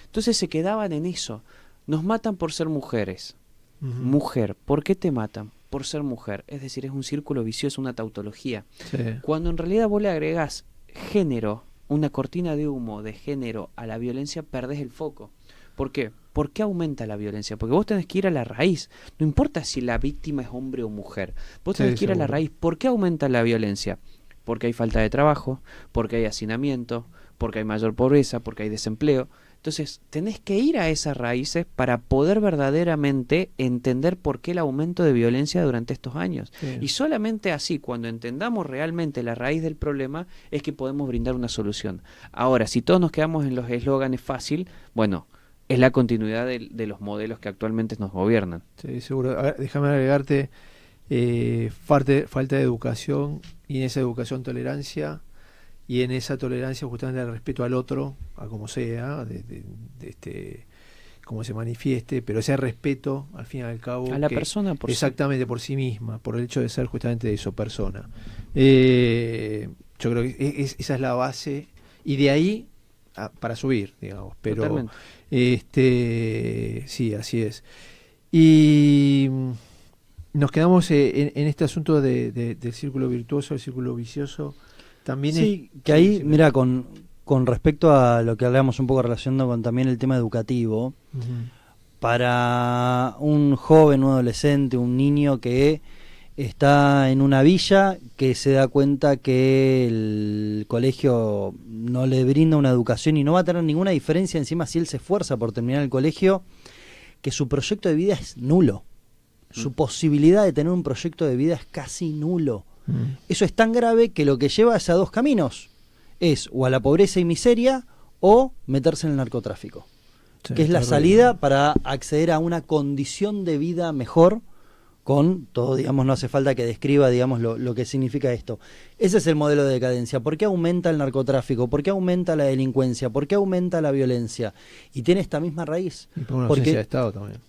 Entonces se quedaban en eso: nos matan por ser mujeres. Uh-huh. Mujer, ¿por qué te matan? Por ser mujer. Es decir, es un círculo vicioso, una tautología. Sí. Cuando en realidad vos le agregás género, una cortina de humo de género a la violencia, perdés el foco. ¿Por qué? ¿Por qué aumenta la violencia? Porque vos tenés que ir a la raíz. No importa si la víctima es hombre o mujer. Vos tenés que ir a la raíz. ¿Por qué aumenta la violencia? Porque hay falta de trabajo, porque hay hacinamiento, porque hay mayor pobreza, porque hay desempleo. Entonces, tenés que ir a esas raíces para poder verdaderamente entender por qué el aumento de violencia durante estos años. Sí. Y solamente así, cuando entendamos realmente la raíz del problema, es que podemos brindar una solución. Ahora, si todos nos quedamos en los eslóganes fácil, bueno, es la continuidad de los modelos que actualmente nos gobiernan. Sí, seguro. A ver, déjame agregarte falta de educación, y en esa educación tolerancia, y en esa tolerancia justamente el respeto al otro, a como sea, como se manifieste, pero ese respeto al fin y al cabo A la persona por exactamente por sí misma, por el hecho de ser justamente eso, persona. Yo creo que esa es la base, y de ahí para subir, digamos, pero Totalmente. Sí, así es. Y nos quedamos en este asunto del círculo virtuoso, el círculo vicioso. También sí, que ahí, mira, con respecto a lo que hablábamos un poco relacionado con también el tema educativo, uh-huh. Para un joven, un adolescente, un niño que está en una villa, que se da cuenta que el colegio no le brinda una educación y no va a tener ninguna diferencia encima si él se esfuerza por terminar el colegio, que su proyecto de vida es nulo. Su posibilidad de tener un proyecto de vida es casi nulo. Eso es tan grave que lo que lleva es a dos caminos: es o a la pobreza y miseria, o meterse en el narcotráfico, sí, que es la salida para acceder a una condición de vida mejor, con todo, digamos, no hace falta que describa, digamos, lo que significa esto. Ese es el modelo de decadencia. ¿Por qué aumenta el narcotráfico? ¿Por qué aumenta la delincuencia? ¿Por qué aumenta la violencia? Y tiene esta misma raíz. Y por una ausencia de Estado también.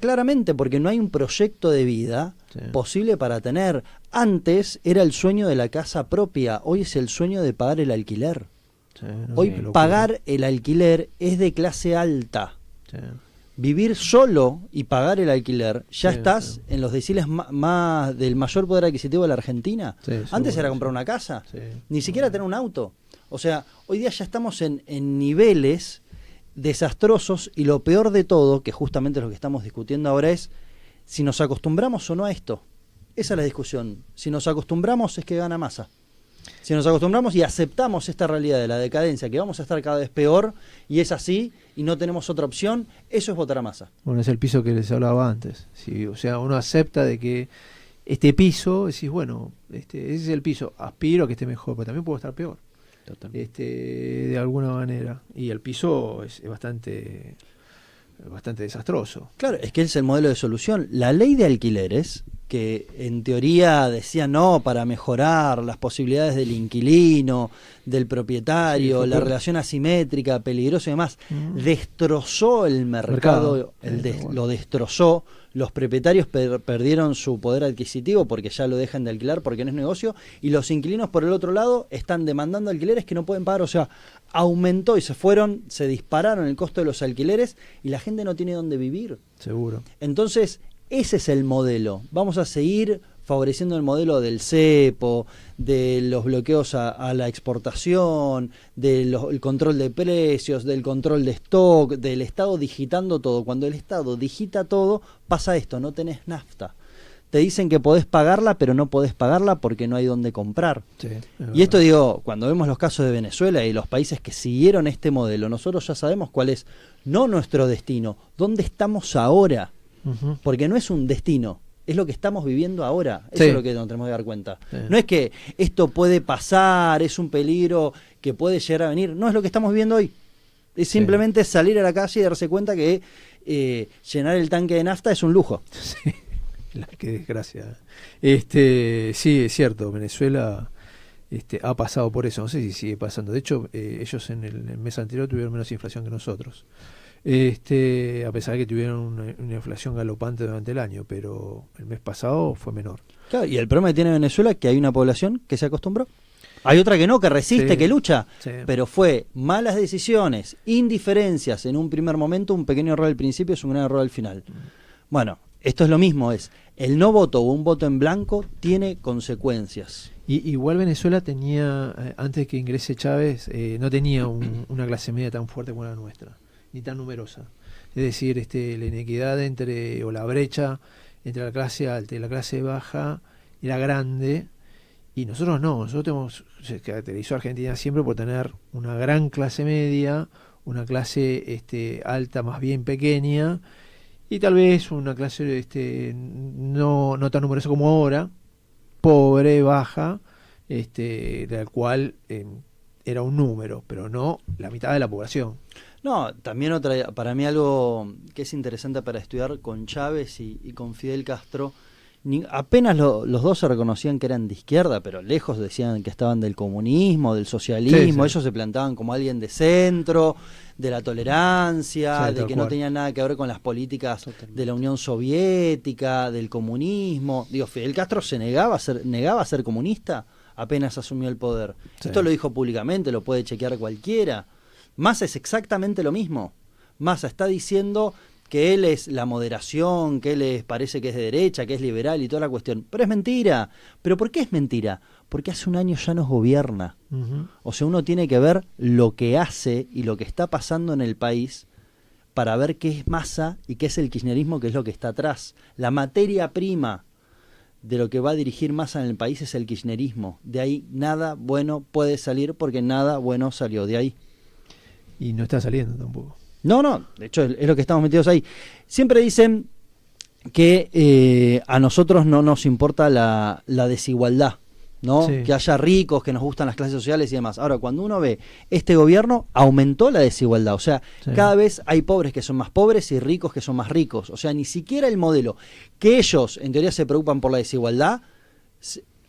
Claramente, porque no hay un proyecto de vida posible para tener. Antes era el sueño de la casa propia, hoy es el sueño de pagar el alquiler. Hoy pagar el alquiler es de clase alta. Vivir solo y pagar el alquiler, ya estás en los deciles más del mayor poder adquisitivo de la Argentina. Antes era comprar una casa, ni siquiera tener un auto. O sea, hoy día ya estamos en niveles desastrosos, y lo peor de todo, que justamente lo que estamos discutiendo ahora, es si nos acostumbramos o no a esto. Esa es la discusión. Si nos acostumbramos, es que gana Massa. Si nos acostumbramos y aceptamos esta realidad de la decadencia, que vamos a estar cada vez peor, y es así, y no tenemos otra opción, eso es votar a Massa. Bueno, es el piso que les hablaba antes. Sí, o sea, uno acepta de que este piso, decís, bueno, ese es el piso, aspiro a que esté mejor, pero también puedo estar peor. De alguna manera. Y el piso es bastante desastroso. Claro, es que ese es el modelo de solución. La ley de alquileres, que en teoría decía no, para mejorar las posibilidades del inquilino, del propietario, la relación asimétrica, peligrosa y demás, destrozó el mercado, lo destrozó. Los propietarios perdieron su poder adquisitivo porque ya lo dejan de alquilar porque no es negocio, y los inquilinos, por el otro lado, están demandando alquileres que no pueden pagar. O sea, aumentó y se dispararon el costo de los alquileres, y la gente no tiene dónde vivir. Seguro. Entonces, ese es el modelo. Vamos a seguir favoreciendo el modelo del cepo, de los bloqueos a la exportación, del control de precios, del control de stock, del Estado digitando todo. Cuando el Estado digita todo, pasa esto, no tenés nafta. Te dicen que podés pagarla, pero no podés pagarla porque no hay dónde comprar. Sí, y esto digo, cuando vemos los casos de Venezuela y los países que siguieron este modelo, nosotros ya sabemos cuál es, no nuestro destino, dónde estamos ahora. Porque no es un destino, es lo que estamos viviendo ahora. Eso es lo que nos tenemos que dar cuenta. Sí. No es que esto puede pasar, es un peligro que puede llegar a venir. No, es lo que estamos viviendo hoy. Es simplemente salir a la calle y darse cuenta que llenar el tanque de nafta es un lujo. Sí. Qué desgracia. Sí, es cierto, Venezuela ha pasado por eso, no sé si sigue pasando. De hecho, ellos en el mes anterior tuvieron menos inflación que nosotros. A pesar de que tuvieron una inflación galopante durante el año, pero el mes pasado fue menor. Claro, y el problema que tiene Venezuela es que hay una población que se acostumbró. Hay otra que no, que resiste, que lucha, pero fue malas decisiones, indiferencias en un primer momento, un pequeño error al principio, es un gran error al final. Bueno, esto es lo mismo, es el no voto o un voto en blanco tiene consecuencias. Igual Venezuela tenía, antes que ingrese Chávez, no tenía una clase media tan fuerte como la nuestra, ni tan numerosa. Es decir, la inequidad o la brecha entre la clase alta y la clase baja era grande, y nosotros no. Nosotros se caracterizó a Argentina siempre por tener una gran clase media, una clase alta más bien pequeña, y tal vez una clase no tan numerosa como ahora, pobre, baja, la cual era un número, pero no la mitad de la población. No, también para mí algo que es interesante para estudiar con Chávez y con Fidel Castro, apenas los dos se reconocían que eran de izquierda, pero lejos decían que estaban del comunismo, del socialismo, ellos se plantaban como alguien de centro, de la tolerancia, de que no tenían nada que ver con las políticas de la Unión Soviética, del comunismo. Digo, Fidel Castro se negaba a ser comunista apenas asumió el poder. Esto lo dijo públicamente, lo puede chequear cualquiera. Massa es exactamente lo mismo. Massa está diciendo que él es la moderación, que él parece que es de derecha, que es liberal y toda la cuestión. Pero es mentira. ¿Pero por qué es mentira? Porque hace un año ya nos gobierna. O sea, uno tiene que ver lo que hace y lo que está pasando en el país para ver qué es Massa y qué es el kirchnerismo, que es lo que está atrás. La materia prima de lo que va a dirigir Massa en el país es el kirchnerismo. De ahí nada bueno puede salir porque nada bueno salió de ahí. Y no está saliendo tampoco. No, de hecho es lo que estamos metidos ahí. Siempre dicen que a nosotros no nos importa la desigualdad, ¿no? Sí. Que haya ricos, que nos gustan las clases sociales y demás. Ahora, cuando uno ve este gobierno, aumentó la desigualdad. O sea, cada vez hay pobres que son más pobres y ricos que son más ricos. O sea, ni siquiera el modelo que ellos, en teoría, se preocupan por la desigualdad,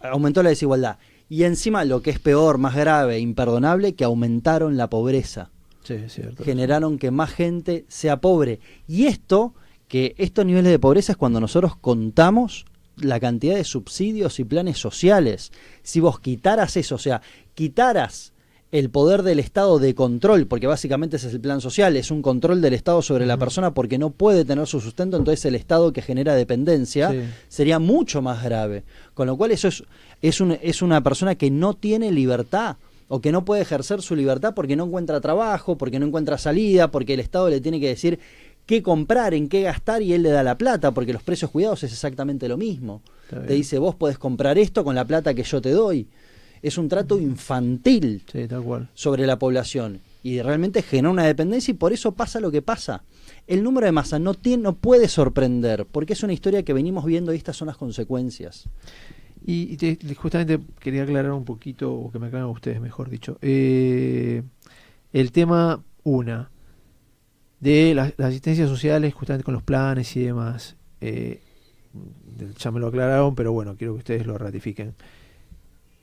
aumentó la desigualdad. Y encima, lo que es peor, más grave, imperdonable, que aumentaron la pobreza. Sí, es cierto. Generaron que más gente sea pobre. Y estos niveles de pobreza es cuando nosotros contamos la cantidad de subsidios y planes sociales. Si vos quitaras eso, o sea, quitaras el poder del Estado de control, porque básicamente ese es el plan social, es un control del Estado sobre la persona porque no puede tener su sustento, entonces el Estado que genera dependencia sería mucho más grave. Con lo cual eso es una persona que no tiene libertad, o que no puede ejercer su libertad porque no encuentra trabajo, porque no encuentra salida, porque el Estado le tiene que decir qué comprar, en qué gastar, y él le da la plata, porque los precios cuidados es exactamente lo mismo. Te dice, vos podés comprar esto con la plata que yo te doy. Es un trato infantil tal cual. Sobre la población, y realmente genera una dependencia, y por eso pasa lo que pasa. El número de Massa no puede sorprender, porque es una historia que venimos viendo y estas son las consecuencias. Y justamente quería aclarar un poquito, o que me aclaren ustedes, mejor dicho, el tema de las asistencias sociales, justamente con los planes y demás. Ya me lo aclararon, pero bueno, quiero que ustedes lo ratifiquen.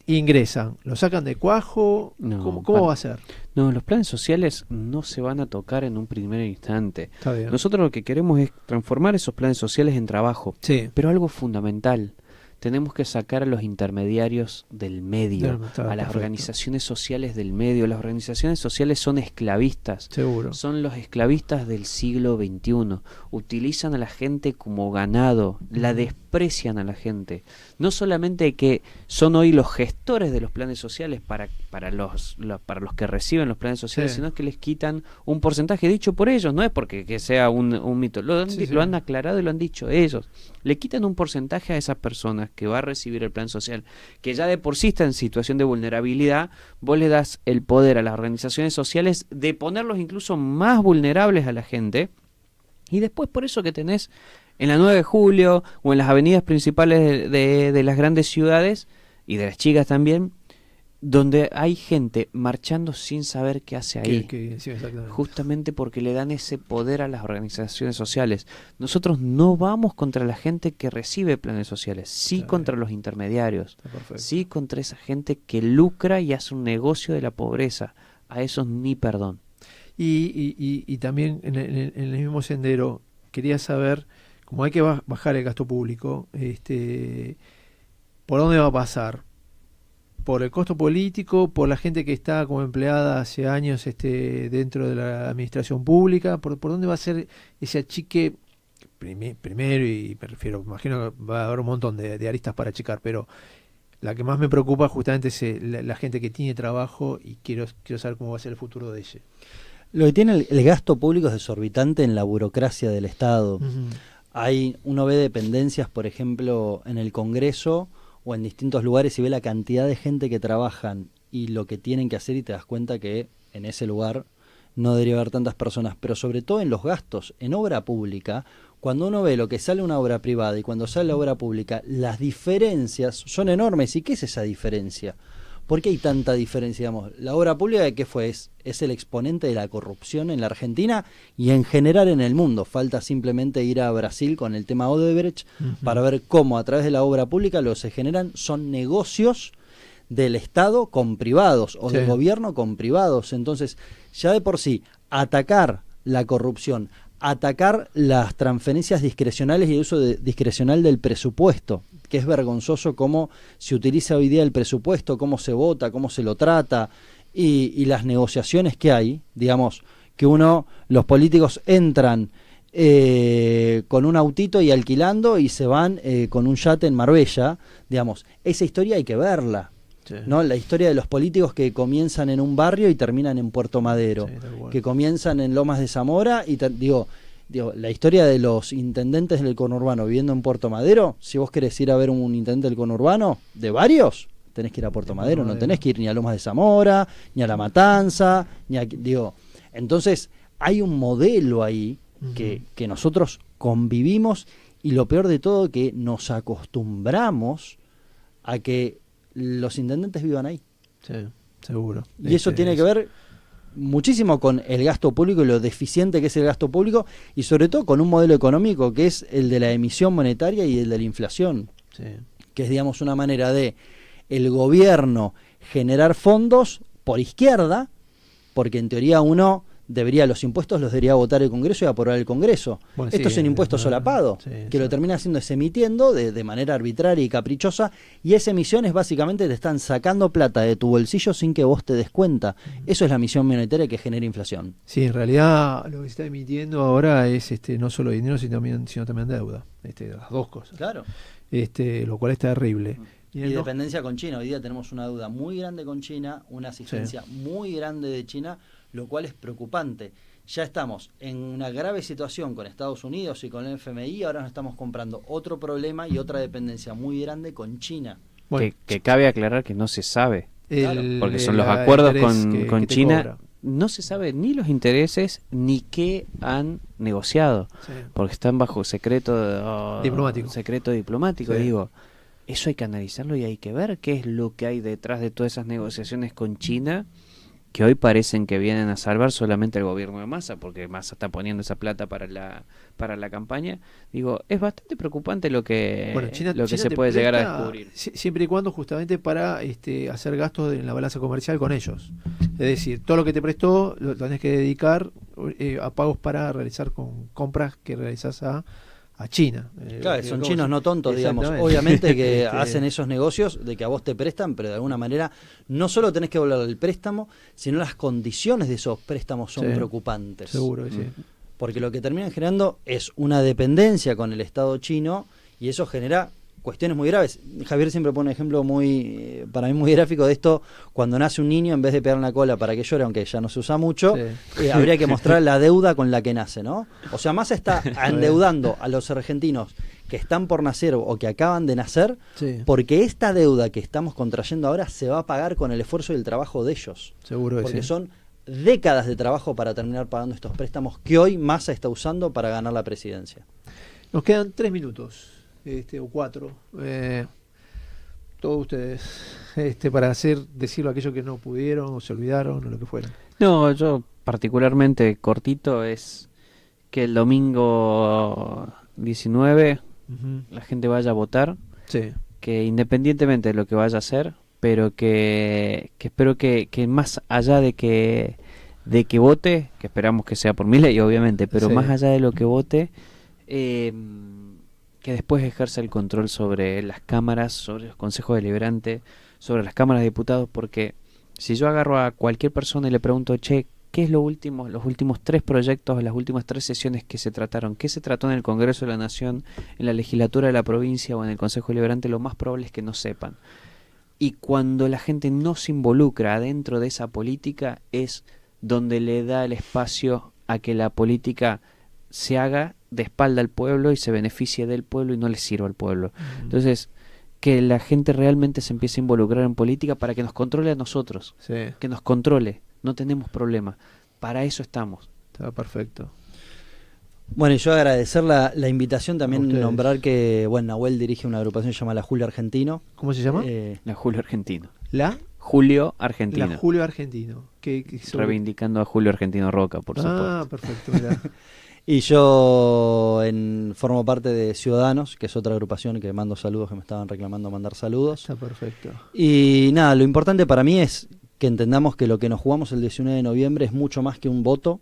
Ingresan, lo sacan de cuajo, no, ¿cómo va a ser? No, los planes sociales no se van a tocar en un primer instante. Está bien. Nosotros lo que queremos es transformar esos planes sociales en trabajo, pero algo fundamental. tenemos que sacar a los intermediarios del medio, Está a las perfecto. organizaciones sociales del medio. Las organizaciones sociales son esclavistas. Seguro. Son los esclavistas del siglo XXI. Utilizan a la gente como ganado, la desprecian a la gente. No solamente que son hoy los gestores de los planes sociales para los que reciben los planes sociales, Sí. sino que les quitan un porcentaje dicho por ellos. No es porque que sea un mito. Lo han aclarado y lo han dicho ellos. Le quitan un porcentaje a esas personas que va a recibir el plan social, que ya de por sí está en situación de vulnerabilidad. Vos le das el poder a las organizaciones sociales de ponerlos incluso más vulnerables a la gente, y después por eso que tenés en la 9 de julio o en las avenidas principales de las grandes ciudades y de las chicas también, donde hay gente marchando sin saber qué hace ahí, Sí, exactamente. justamente porque le dan ese poder a las organizaciones sociales. Nosotros no vamos contra la gente que recibe planes sociales, sí Está contra bien. los intermediarios, Está perfecto. sí contra esa gente que lucra y hace un negocio de la pobreza. A esos ni perdón. Y también en el mismo sendero, quería saber, como hay que bajar el gasto público, ¿por dónde va a pasar? ¿Por el costo político? ¿Por la gente que está como empleada hace años dentro de la administración pública? ¿Por dónde va a ser ese achique? Primero, y me refiero, imagino que va a haber un montón de aristas para achicar, pero la que más me preocupa justamente es la gente que tiene trabajo, y quiero saber cómo va a ser el futuro de ella. Lo que tiene el gasto público es desorbitante en la burocracia del Estado. Uno ve dependencias, por ejemplo, en el Congreso o en distintos lugares, y ve la cantidad de gente que trabajan y lo que tienen que hacer, y te das cuenta que en ese lugar no debería haber tantas personas. Pero sobre todo en los gastos, en obra pública, cuando uno ve lo que sale una obra privada y cuando sale la obra pública, las diferencias son enormes. ¿Y qué es esa diferencia? ¿Por qué hay tanta diferencia? Digamos, la obra pública, ¿qué fue? Es el exponente de la corrupción en la Argentina y en general en el mundo. Falta simplemente ir a Brasil con el tema Odebrecht para ver cómo a través de la obra pública lo que se generan son negocios del Estado con privados o del gobierno con privados. Entonces, ya de por sí, atacar la corrupción, atacar las transferencias discrecionales y el uso discrecional del presupuesto, que es vergonzoso cómo se utiliza hoy día el presupuesto, cómo se vota, cómo se lo trata, y las negociaciones que hay, digamos, que los políticos entran con un autito y alquilando y se van con un yate en Marbella, digamos, esa historia hay que verla. Sí. ¿No? La historia de los políticos que comienzan en un barrio y terminan en Puerto Madero, que comienzan en Lomas de Zamora y digo, la historia de los intendentes del conurbano viviendo en Puerto Madero. Si vos querés ir a ver un intendente del conurbano, de varios, tenés que ir a Puerto Madero, no tenés que ir ni a Lomas de Zamora, ni a La Matanza, entonces hay un modelo ahí que nosotros convivimos, y lo peor de todo, que nos acostumbramos a que los intendentes vivan ahí. Sí, seguro. Y eso tiene que ver muchísimo con el gasto público y lo deficiente que es el gasto público, y sobre todo con un modelo económico que es el de la emisión monetaria y el de la inflación, que es, digamos, una manera de el gobierno generar fondos por izquierda, porque en teoría los impuestos los debería votar el Congreso y aprobar el Congreso. Bueno, esto es un impuesto solapado, que lo termina haciendo es emitiendo de manera arbitraria y caprichosa, y esa emisión es básicamente te están sacando plata de tu bolsillo sin que vos te des cuenta. Eso es la emisión monetaria que genera inflación. Sí, en realidad lo que se está emitiendo ahora es no solo dinero, sino también deuda. Las dos cosas. Claro. Lo cual es terrible. Y dependencia con China. Hoy día tenemos una deuda muy grande con China, una asistencia muy grande de China, lo cual es preocupante. Ya estamos en una grave situación con Estados Unidos y con el FMI, ahora nos estamos comprando otro problema y otra dependencia muy grande con China. Bueno, que cabe aclarar que no se sabe, porque son los el acuerdos interés con que China, cobra. no se sabe ni los intereses ni qué han negociado, porque están bajo secreto diplomático. Digo, eso hay que analizarlo y hay que ver qué es lo que hay detrás de todas esas negociaciones con China, que hoy parecen que vienen a salvar solamente el gobierno de Massa, porque Massa está poniendo esa plata para la campaña. Digo, es bastante preocupante lo que China se puede llegar a descubrir. Siempre y cuando justamente para hacer gastos en la balanza comercial con ellos. Es decir, todo lo que te prestó lo tenés que dedicar a pagos para realizar con compras que realizás a a China. Claro, son chinos no tontos, digamos. Obviamente que hacen esos negocios de que a vos te prestan, pero de alguna manera no solo tenés que devolver el préstamo, sino las condiciones de esos préstamos son preocupantes. Seguro que sí. Porque lo que terminan generando es una dependencia con el Estado chino y eso genera cuestiones muy graves. Javier siempre pone un ejemplo para mí muy gráfico de esto: cuando nace un niño, en vez de pegar en la cola para que llore, aunque ya no se usa mucho, habría que mostrar la deuda con la que nace, ¿no? O sea, Massa está endeudando a los argentinos que están por nacer o que acaban de nacer, porque esta deuda que estamos contrayendo ahora se va a pagar con el esfuerzo y el trabajo de ellos. Seguro que porque son décadas de trabajo para terminar pagando estos préstamos que hoy Massa está usando para ganar la presidencia. Nos quedan 3 minutos. O 4, todos ustedes, para decirlo a aquellos que no pudieron o se olvidaron o lo que fuera. No, yo particularmente cortito es que el domingo 19 la gente vaya a votar, que independientemente de lo que vaya a hacer, pero que espero que más allá de que vote, que esperamos que sea por Milei obviamente, pero más allá de lo que vote, que después ejerza el control sobre las cámaras, sobre los consejos deliberantes, sobre las cámaras de diputados, porque si yo agarro a cualquier persona y le pregunto, che, ¿qué es los últimos 3 proyectos, las últimas 3 sesiones que se trataron? ¿Qué se trató en el Congreso de la Nación, en la legislatura de la provincia o en el Consejo Deliberante? Lo más probable es que no sepan. Y cuando la gente no se involucra dentro de esa política es donde le da el espacio a que la política se haga de espalda al pueblo y se beneficie del pueblo y no le sirva al pueblo. Entonces, que la gente realmente se empiece a involucrar en política para que nos controle a nosotros, que nos controle, no tenemos problema, para eso estamos. Está perfecto. Bueno, y yo agradecer la invitación, también nombrar que Nahuel dirige una agrupación que se llama La Julio Argentino. ¿Cómo se llama? La Julio Argentino. Julio Argentino. La Julio Argentino. Reivindicando a Julio Argentino Roca, por supuesto. Ah, perfecto, mirá. Y yo formo parte de Ciudadanos, que es otra agrupación que mando saludos, que me estaban reclamando mandar saludos. Está perfecto. Y nada, lo importante para mí es que entendamos que lo que nos jugamos el 19 de noviembre es mucho más que un voto.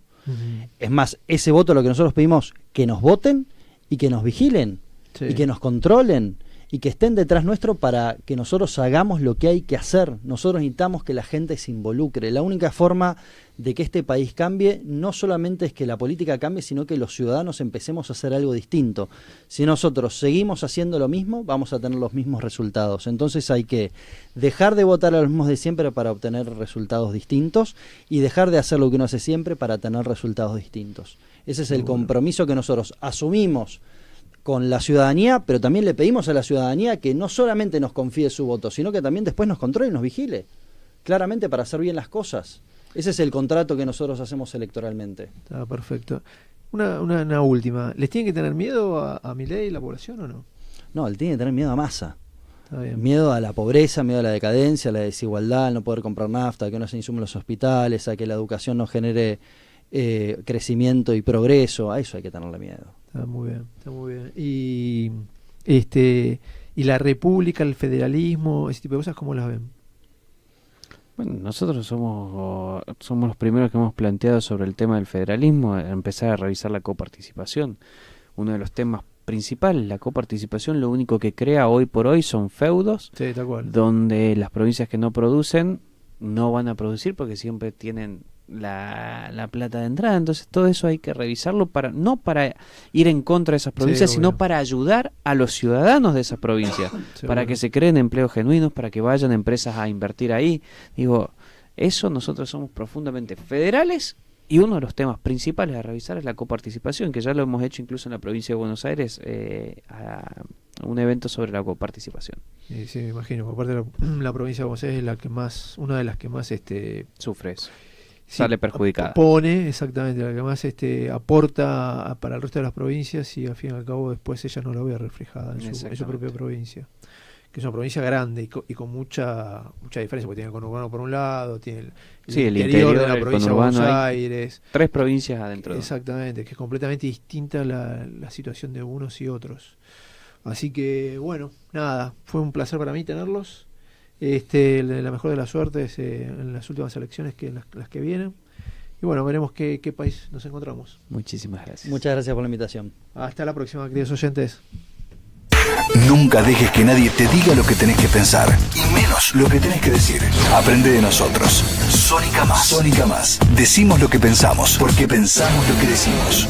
Es más, ese voto, lo que nosotros pedimos, que nos voten y que nos vigilen y que nos controlen y que estén detrás nuestro para que nosotros hagamos lo que hay que hacer. Nosotros necesitamos que la gente se involucre. La única forma de que este país cambie no solamente es que la política cambie, sino que los ciudadanos empecemos a hacer algo distinto. Si nosotros seguimos haciendo lo mismo, vamos a tener los mismos resultados. Entonces hay que dejar de votar a los mismos de siempre para obtener resultados distintos y dejar de hacer lo que uno hace siempre para tener resultados distintos. Ese es el compromiso que nosotros asumimos con la ciudadanía, pero también le pedimos a la ciudadanía que no solamente nos confíe su voto, sino que también después nos controle y nos vigile, claramente para hacer bien las cosas. Ese es el contrato que nosotros hacemos electoralmente. Está perfecto. Una última. ¿Les tiene que tener miedo a Milei, la población, o no? No, le tiene que tener miedo a Massa. Está bien. Miedo a la pobreza, miedo a la decadencia, a la desigualdad, al no poder comprar nafta, a que no se insumen los hospitales, a que la educación no genere crecimiento y progreso. A eso hay que tenerle miedo. Está muy bien, está muy bien. Y la república, el federalismo, ese tipo de cosas, ¿cómo las ven? Bueno, nosotros somos los primeros que hemos planteado sobre el tema del federalismo, empezar a revisar la coparticipación. Uno de los temas principales, la coparticipación, lo único que crea hoy por hoy son feudos, tal cual, donde las provincias que no producen no van a producir porque siempre tienen la plata de entrada. Entonces todo eso hay que revisarlo no para ir en contra de esas provincias, sino para ayudar a los ciudadanos de esas provincias, para que se creen empleos genuinos, para que vayan empresas a invertir ahí. Digo, eso nosotros somos profundamente federales y uno de los temas principales a revisar es la coparticipación, que ya lo hemos hecho incluso en la provincia de Buenos Aires, a un evento sobre la coparticipación. Sí, me imagino, por parte de la provincia de Buenos Aires es la que más, una de las que más sufre eso. Sale perjudicada. Pone, exactamente, la que más aporta para el resto de las provincias y al fin y al cabo después ella no la ve reflejada en su propia provincia. Que es una provincia grande y con mucha diferencia, porque tiene el conurbano por un lado, tiene el interior de la provincia de Buenos Aires. 3 provincias adentro. Exactamente, que es completamente distinta la situación de unos y otros. Así que, bueno, nada, fue un placer para mí tenerlos. La mejor de las suertes en las últimas elecciones que en las que vienen. Y bueno, veremos qué país nos encontramos. Muchísimas gracias. Muchas gracias por la invitación. Hasta la próxima, queridos oyentes. Nunca dejes que nadie te diga lo que tenés que pensar, y menos lo que tenés que decir. Aprende de nosotros. Sónica Más. Sónica Más. Decimos lo que pensamos, porque pensamos lo que decimos.